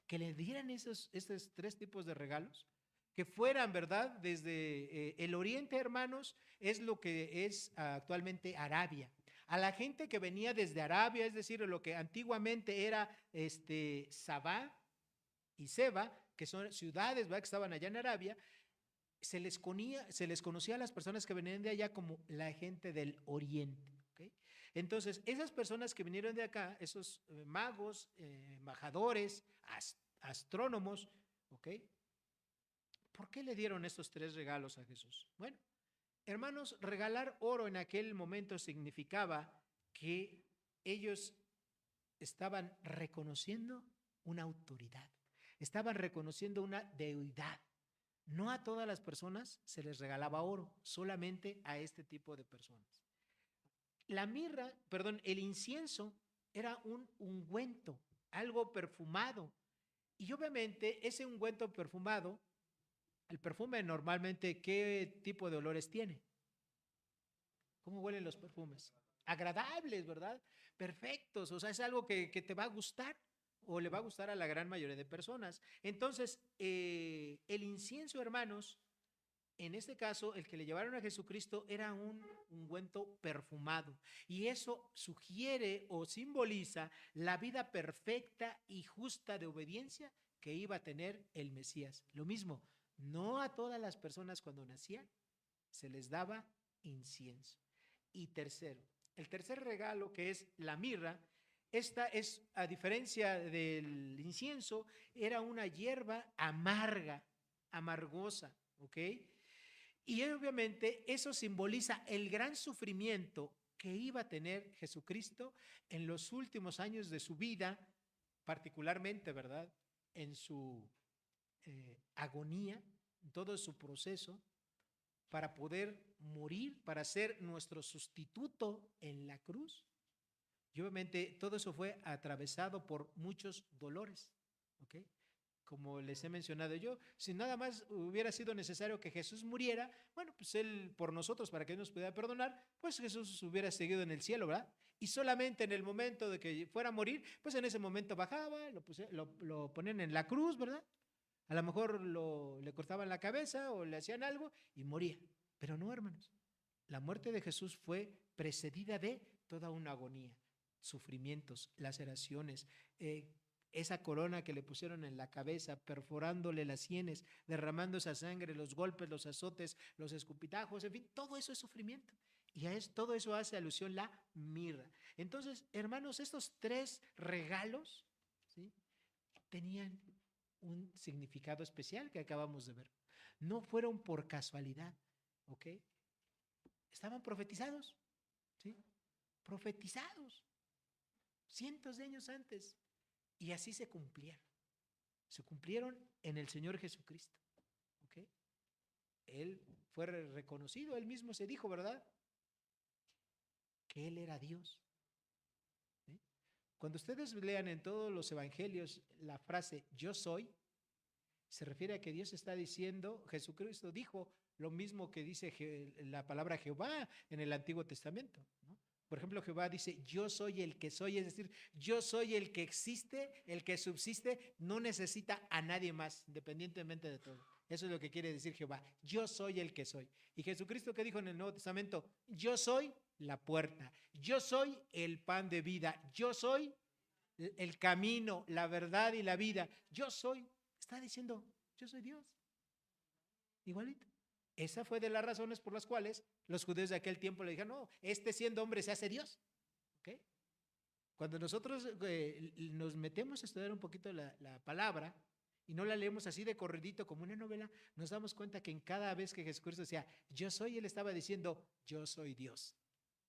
que le dieran estos 3 tipos de regalos? Que fueran, ¿verdad? Desde el oriente, hermanos, es lo que es actualmente Arabia. A la gente que venía desde Arabia, es decir, lo que antiguamente era Sabá y Seba, que son ciudades, ¿verdad?, que estaban allá en Arabia, se les conocía a las personas que venían de allá como la gente del oriente. ¿Okay? Entonces, esas personas que vinieron de acá, esos magos, embajadores, astrónomos, ¿ok? ¿Por qué le dieron estos 3 regalos a Jesús? Bueno, hermanos, regalar oro en aquel momento significaba que ellos estaban reconociendo una autoridad, estaban reconociendo una deidad. No a todas las personas se les regalaba oro, solamente a este tipo de personas. El incienso era un ungüento, algo perfumado. Y obviamente ese ungüento perfumado, el perfume normalmente, ¿qué tipo de olores tiene? ¿Cómo huelen los perfumes? Agradables, ¿verdad? Perfectos, o sea, es algo que te va a gustar o le va a gustar a la gran mayoría de personas. Entonces, el incienso, hermanos, en este caso, el que le llevaron a Jesucristo era un ungüento perfumado. Y eso sugiere o simboliza la vida perfecta y justa de obediencia que iba a tener el Mesías. Lo mismo, no a todas las personas cuando nacían se les daba incienso. Y tercero, el tercer regalo, que es la mirra, esta es, a diferencia del incienso, era una hierba amarga, amargosa, ¿ok? Y obviamente eso simboliza el gran sufrimiento que iba a tener Jesucristo en los últimos años de su vida, particularmente, ¿verdad?, en su agonía, en todo su proceso, para poder morir, para ser nuestro sustituto en la cruz. Y obviamente todo eso fue atravesado por muchos dolores, ¿ok? Como les he mencionado yo, si nada más hubiera sido necesario que Jesús muriera, bueno, pues Él por nosotros, para que Él nos pudiera perdonar, pues Jesús hubiera seguido en el cielo, ¿verdad? Y solamente en el momento de que fuera a morir, pues en ese momento bajaba, lo ponían en la cruz, ¿verdad? A lo mejor le cortaban la cabeza o le hacían algo y moría. Pero no, hermanos. La muerte de Jesús fue precedida de toda una agonía, sufrimientos, laceraciones, esa corona que le pusieron en la cabeza, perforándole las sienes, derramando esa sangre, los golpes, los azotes, los escupitajos, en fin, todo eso es sufrimiento. Y todo eso hace alusión la mirra. Entonces, hermanos, estos 3 regalos, ¿sí?, tenían un significado especial que acabamos de ver. No fueron por casualidad, ¿ok? Estaban profetizados, ¿sí? Profetizados cientos de años antes. Y así se cumplieron. Se cumplieron en el Señor Jesucristo, ¿ok? Él fue reconocido, él mismo se dijo, ¿verdad? Que él era Dios. ¿Sí? Cuando ustedes lean en todos los evangelios la frase yo soy, se refiere a que Dios está diciendo, Jesucristo dijo lo mismo que dice la palabra Jehová en el Antiguo Testamento, ¿no? Por ejemplo, Jehová dice, yo soy el que soy, es decir, yo soy el que existe, el que subsiste, no necesita a nadie más, independientemente de todo. Eso es lo que quiere decir Jehová, yo soy el que soy. Y Jesucristo, ¿qué dijo en el Nuevo Testamento? Yo soy la puerta, yo soy el pan de vida, yo soy el camino, la verdad y la vida, yo soy. Está diciendo, yo soy Dios. Igualito. Esa fue de las razones por las cuales los judíos de aquel tiempo le dijeron, no, siendo hombre se hace Dios. ¿Okay? Cuando nosotros nos metemos a estudiar un poquito la palabra y no la leemos así de corridito como una novela, nos damos cuenta que en cada vez que Jesucristo decía, yo soy, él estaba diciendo, yo soy Dios.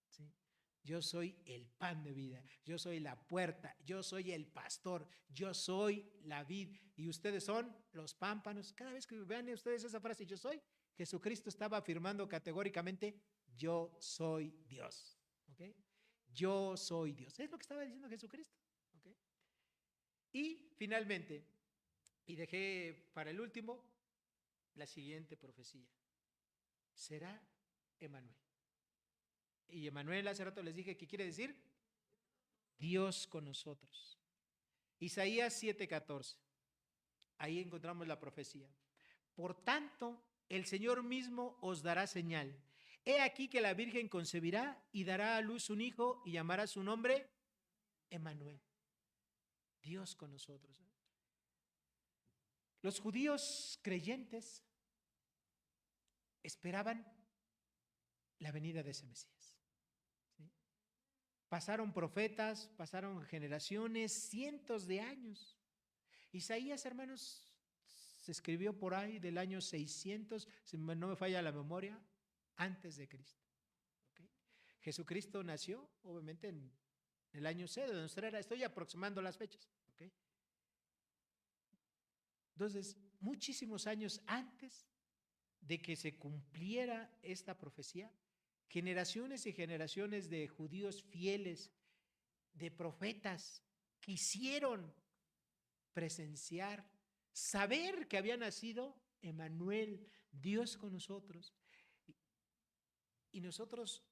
¿Sí? Yo soy el pan de vida, yo soy la puerta, yo soy el pastor, yo soy la vid y ustedes son los pámpanos. Cada vez que vean ustedes esa frase, yo soy, Jesucristo estaba afirmando categóricamente, yo soy Dios. ¿Okay? Yo soy Dios. Es lo que estaba diciendo Jesucristo. ¿Okay? Y finalmente, y dejé para el último, la siguiente profecía. Será Emmanuel. Y Emmanuel, hace rato les dije, ¿qué quiere decir? Dios con nosotros. Isaías 7:14. Ahí encontramos la profecía. Por tanto, el Señor mismo os dará señal. He aquí que la Virgen concebirá y dará a luz un hijo y llamará su nombre Emmanuel. Dios con nosotros. Los judíos creyentes esperaban la venida de ese Mesías. ¿Sí? Pasaron profetas, pasaron generaciones, cientos de años. Isaías, hermanos, se escribió por ahí del año 600, si no me falla la memoria, antes de Cristo. ¿Okay? Jesucristo nació, obviamente, en el año 0 de nuestra era. Estoy aproximando las fechas. ¿Okay? Entonces, muchísimos años antes de que se cumpliera esta profecía, generaciones y generaciones de judíos fieles, de profetas, quisieron presenciar, saber que había nacido Emmanuel, Dios con nosotros. Y nosotros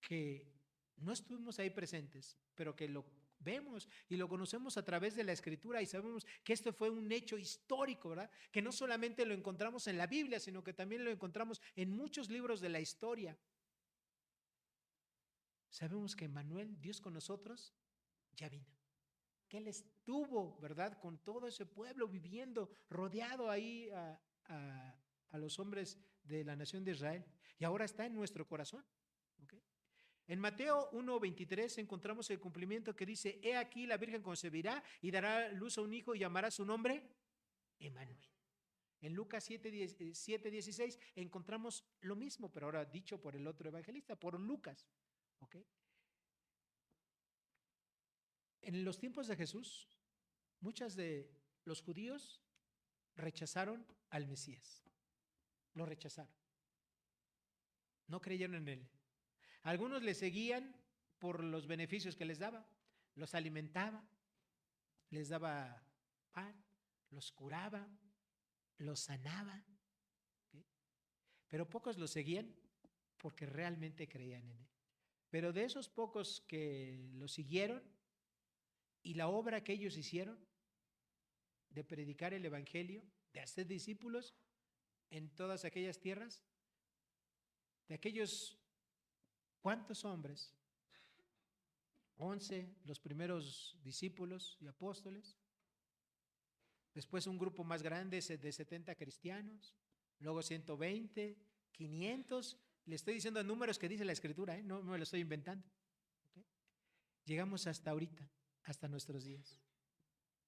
que no estuvimos ahí presentes, pero que lo vemos y lo conocemos a través de la Escritura y sabemos que esto fue un hecho histórico, ¿verdad? Que no solamente lo encontramos en la Biblia, sino que también lo encontramos en muchos libros de la historia. Sabemos que Emmanuel, Dios con nosotros, ya vino. Que Él estuvo, ¿verdad? Con todo ese pueblo viviendo, rodeado ahí a los hombres de la nación de Israel. Y ahora está en nuestro corazón. ¿Okay? En Mateo 1:23 encontramos el cumplimiento que dice, he aquí la Virgen concebirá y dará luz a un hijo y llamará su nombre Emmanuel. En Lucas 7:16 encontramos lo mismo, pero ahora dicho por el otro evangelista, por Lucas. ¿Okay? En los tiempos de Jesús, muchos de los judíos rechazaron al Mesías. Lo rechazaron. No creyeron en él. Algunos le seguían por los beneficios que les daba. Los alimentaba, les daba pan, los curaba, los sanaba. ¿Okay? Pero pocos lo seguían porque realmente creían en él. Pero de esos pocos que lo siguieron y la obra que ellos hicieron de predicar el evangelio, de hacer discípulos en todas aquellas tierras, de aquellos, ¿cuántos hombres? 11, los primeros discípulos y apóstoles, después un grupo más grande de 70 cristianos, luego 120, 500, le estoy diciendo números que dice la Escritura, no me lo estoy inventando. ¿Okay? Llegamos hasta ahorita, hasta nuestros días,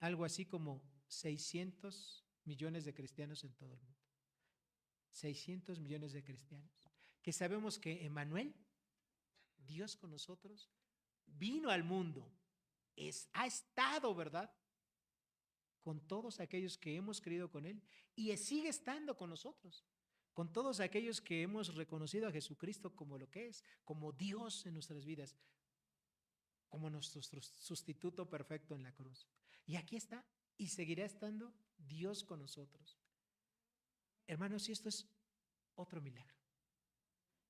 algo así como 600 millones de cristianos en todo el mundo. 600 millones de cristianos. Que sabemos que Emmanuel, Dios con nosotros, vino al mundo, ha estado, ¿verdad?, con todos aquellos que hemos creído con Él y sigue estando con nosotros, con todos aquellos que hemos reconocido a Jesucristo como lo que es, como Dios en nuestras vidas, como nuestro sustituto perfecto en la cruz. Y aquí está y seguirá estando Dios con nosotros. Hermanos, y esto es otro milagro.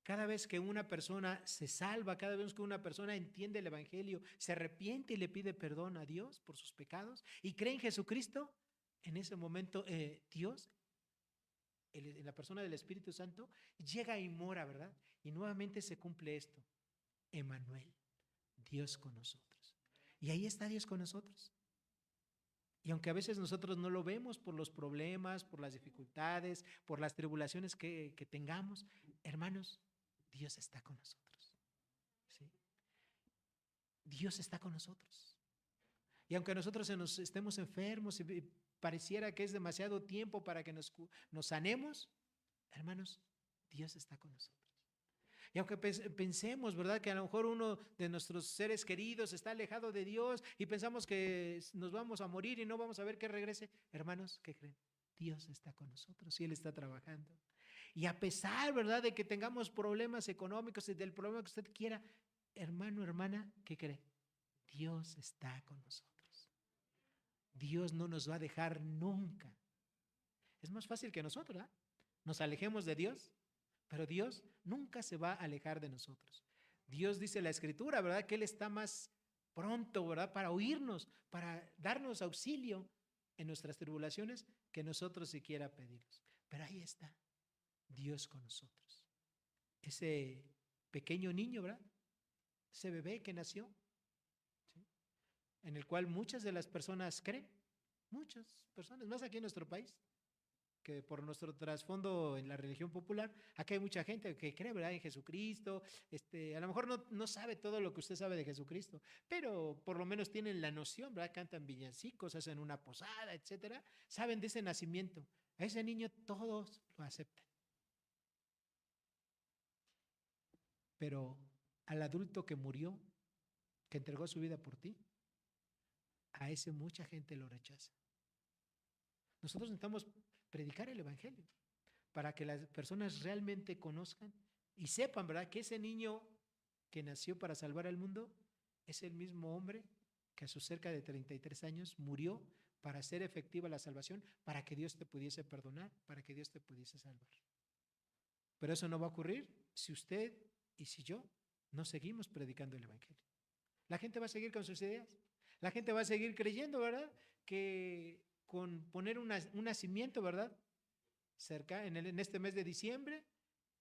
Cada vez que una persona se salva, cada vez que una persona entiende el Evangelio, se arrepiente y le pide perdón a Dios por sus pecados y cree en Jesucristo, en ese momento Dios, en la persona del Espíritu Santo, llega y mora, ¿verdad? Y nuevamente se cumple esto. Emmanuel, Dios con nosotros. Y ahí está Dios con nosotros. Y aunque a veces nosotros no lo vemos por los problemas, por las dificultades, por las tribulaciones que tengamos, hermanos, Dios está con nosotros. ¿Sí? Dios está con nosotros. Y aunque nosotros estemos enfermos y pareciera que es demasiado tiempo para que nos sanemos, hermanos, Dios está con nosotros. Y aunque pensemos, ¿verdad?, que a lo mejor uno de nuestros seres queridos está alejado de Dios y pensamos que nos vamos a morir y no vamos a ver que regrese, hermanos, ¿qué creen? Dios está con nosotros y Él está trabajando. Y a pesar, ¿verdad?, de que tengamos problemas económicos y del problema que usted quiera, hermano, hermana, ¿qué cree? Dios está con nosotros. Dios no nos va a dejar nunca. Es más fácil que nosotros, ¿verdad?, nos alejemos de Dios, pero Dios nunca se va a alejar de nosotros. Dios dice en la Escritura, ¿verdad?, que Él está más pronto, ¿verdad?, para oírnos, para darnos auxilio en nuestras tribulaciones que nosotros siquiera pedirnos. Pero ahí está, Dios con nosotros. Ese pequeño niño, ¿verdad?, ese bebé que nació, ¿sí?, en el cual muchas de las personas creen, muchas personas, más aquí en nuestro país, que por nuestro trasfondo en la religión popular, aquí hay mucha gente que cree, ¿verdad?, en Jesucristo. A lo mejor no sabe todo lo que usted sabe de Jesucristo, pero por lo menos tienen la noción, ¿verdad? Cantan villancicos, hacen una posada, etcétera. Saben de ese nacimiento. A ese niño todos lo aceptan. Pero al adulto que murió, que entregó su vida por ti, a ese mucha gente lo rechaza. Nosotros necesitamos predicar el Evangelio para que las personas realmente conozcan y sepan, ¿verdad?, que ese niño que nació para salvar al mundo es el mismo hombre que a sus cerca de 33 años murió para hacer efectiva la salvación, para que Dios te pudiese perdonar, para que Dios te pudiese salvar. Pero eso no va a ocurrir si usted y si yo no seguimos predicando el Evangelio. La gente va a seguir con sus ideas. La gente va a seguir creyendo, ¿verdad?, que con poner un nacimiento, ¿verdad?, cerca en este mes de diciembre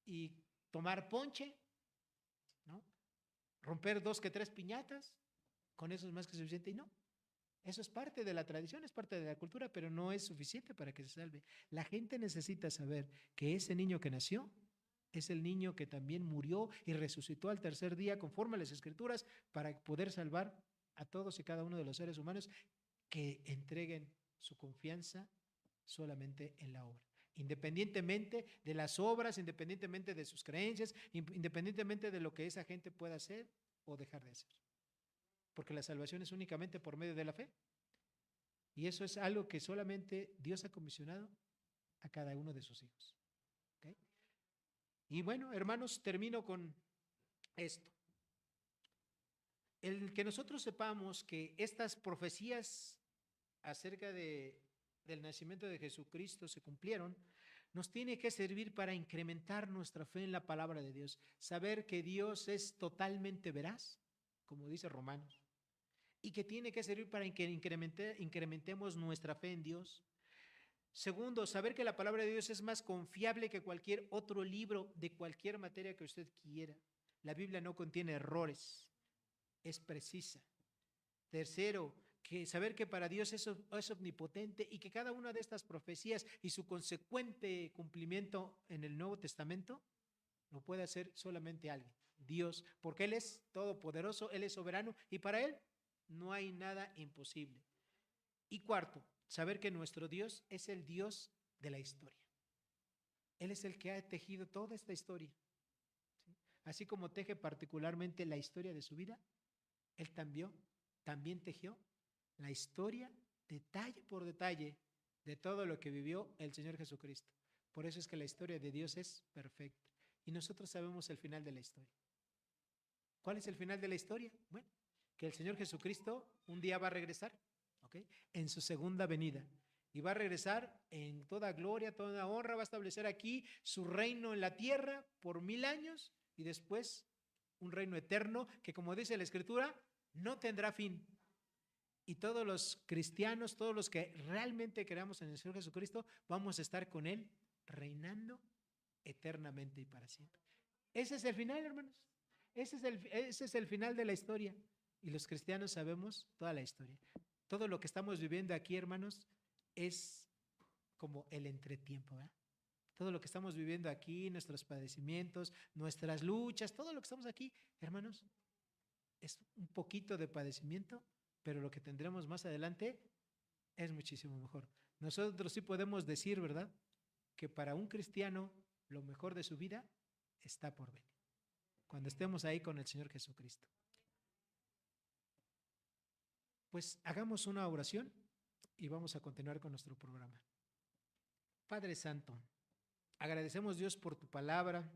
y tomar ponche, ¿no?, romper 2 que 3 piñatas, con eso es más que suficiente. Y no, eso es parte de la tradición, es parte de la cultura, pero no es suficiente para que se salve. La gente necesita saber que ese niño que nació es el niño que también murió y resucitó al tercer día conforme a las Escrituras para poder salvar a todos y cada uno de los seres humanos que entreguen su confianza solamente en la obra. Independientemente de las obras, independientemente de sus creencias, independientemente de lo que esa gente pueda hacer o dejar de hacer. Porque la salvación es únicamente por medio de la fe. Y eso es algo que solamente Dios ha comisionado a cada uno de sus hijos. ¿Okay? Y bueno, hermanos, termino con esto. El que nosotros sepamos que estas profecías acerca del nacimiento de Jesucristo se cumplieron, nos tiene que servir para incrementar nuestra fe en la palabra de Dios. Saber que Dios es totalmente veraz, como dice Romanos, y que tiene que servir para que incrementemos nuestra fe en Dios. Segundo, saber que la palabra de Dios es más confiable que cualquier otro libro de cualquier materia que usted quiera. La Biblia no contiene errores, es precisa. Tercero, que saber que para Dios es omnipotente y que cada una de estas profecías y su consecuente cumplimiento en el Nuevo Testamento lo puede hacer solamente alguien, Dios, porque Él es todopoderoso, Él es soberano y para Él no hay nada imposible. Y cuarto, saber que nuestro Dios es el Dios de la historia. Él es el que ha tejido toda esta historia. ¿Sí? Así como teje particularmente la historia de su vida, Él también tejió la historia detalle por detalle de todo lo que vivió el Señor Jesucristo. Por eso es que la historia de Dios es perfecta. Y nosotros sabemos el final de la historia. ¿Cuál es el final de la historia? Bueno, que el Señor Jesucristo un día va a regresar, ¿ok? En su segunda venida. Y va a regresar en toda gloria, toda honra, va a establecer aquí su reino en la tierra por 1000 años y después un reino eterno que, como dice la Escritura, no tendrá fin. Y todos los cristianos, todos los que realmente creamos en el Señor Jesucristo, vamos a estar con Él reinando eternamente y para siempre. Ese es el final, hermanos. Ese es el final de la historia. Y los cristianos sabemos toda la historia. Todo lo que estamos viviendo aquí, hermanos, es como el entretiempo, ¿verdad? Todo lo que estamos viviendo aquí, nuestros padecimientos, nuestras luchas, todo lo que estamos aquí, hermanos, es un poquito de padecimiento, pero lo que tendremos más adelante es muchísimo mejor. Nosotros sí podemos decir, ¿verdad?, que para un cristiano lo mejor de su vida está por venir, cuando estemos ahí con el Señor Jesucristo. Pues hagamos una oración y vamos a continuar con nuestro programa. Padre Santo, agradecemos, Dios, por tu palabra.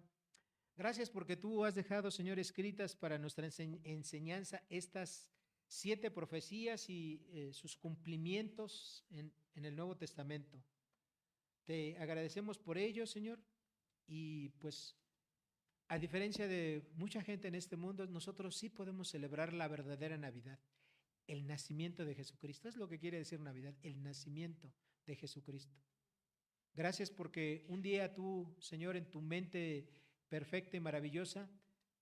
Gracias porque tú has dejado, Señor, escritas para nuestra enseñanza estas 7 profecías y sus cumplimientos en el Nuevo Testamento. Te agradecemos por ello, Señor, y pues a diferencia de mucha gente en este mundo, nosotros sí podemos celebrar la verdadera Navidad, el nacimiento de Jesucristo. Es lo que quiere decir Navidad, el nacimiento de Jesucristo. Gracias porque un día tú, Señor, en tu mente perfecta y maravillosa,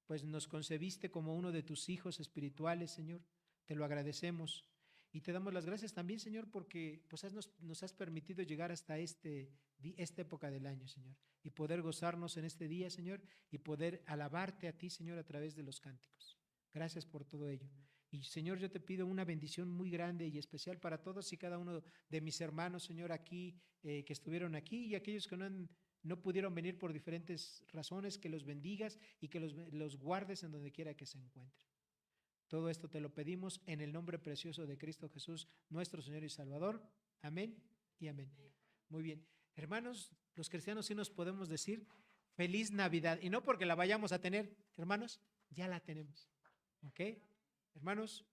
pues nos concebiste como uno de tus hijos espirituales, Señor. Te lo agradecemos y te damos las gracias también, Señor, porque pues nos has permitido llegar hasta esta época del año, Señor, y poder gozarnos en este día, Señor, y poder alabarte a ti, Señor, a través de los cánticos. Gracias por todo ello. Y Señor, yo te pido una bendición muy grande y especial para todos y cada uno de mis hermanos, Señor, aquí, que estuvieron aquí y aquellos que no pudieron venir por diferentes razones, que los bendigas y que los guardes en donde quiera que se encuentren. Todo esto te lo pedimos en el nombre precioso de Cristo Jesús, nuestro Señor y Salvador. Amén y amén. Muy bien. Hermanos, los cristianos sí nos podemos decir feliz Navidad. Y no porque la vayamos a tener, hermanos, ya la tenemos. ¿Ok? Hermanos,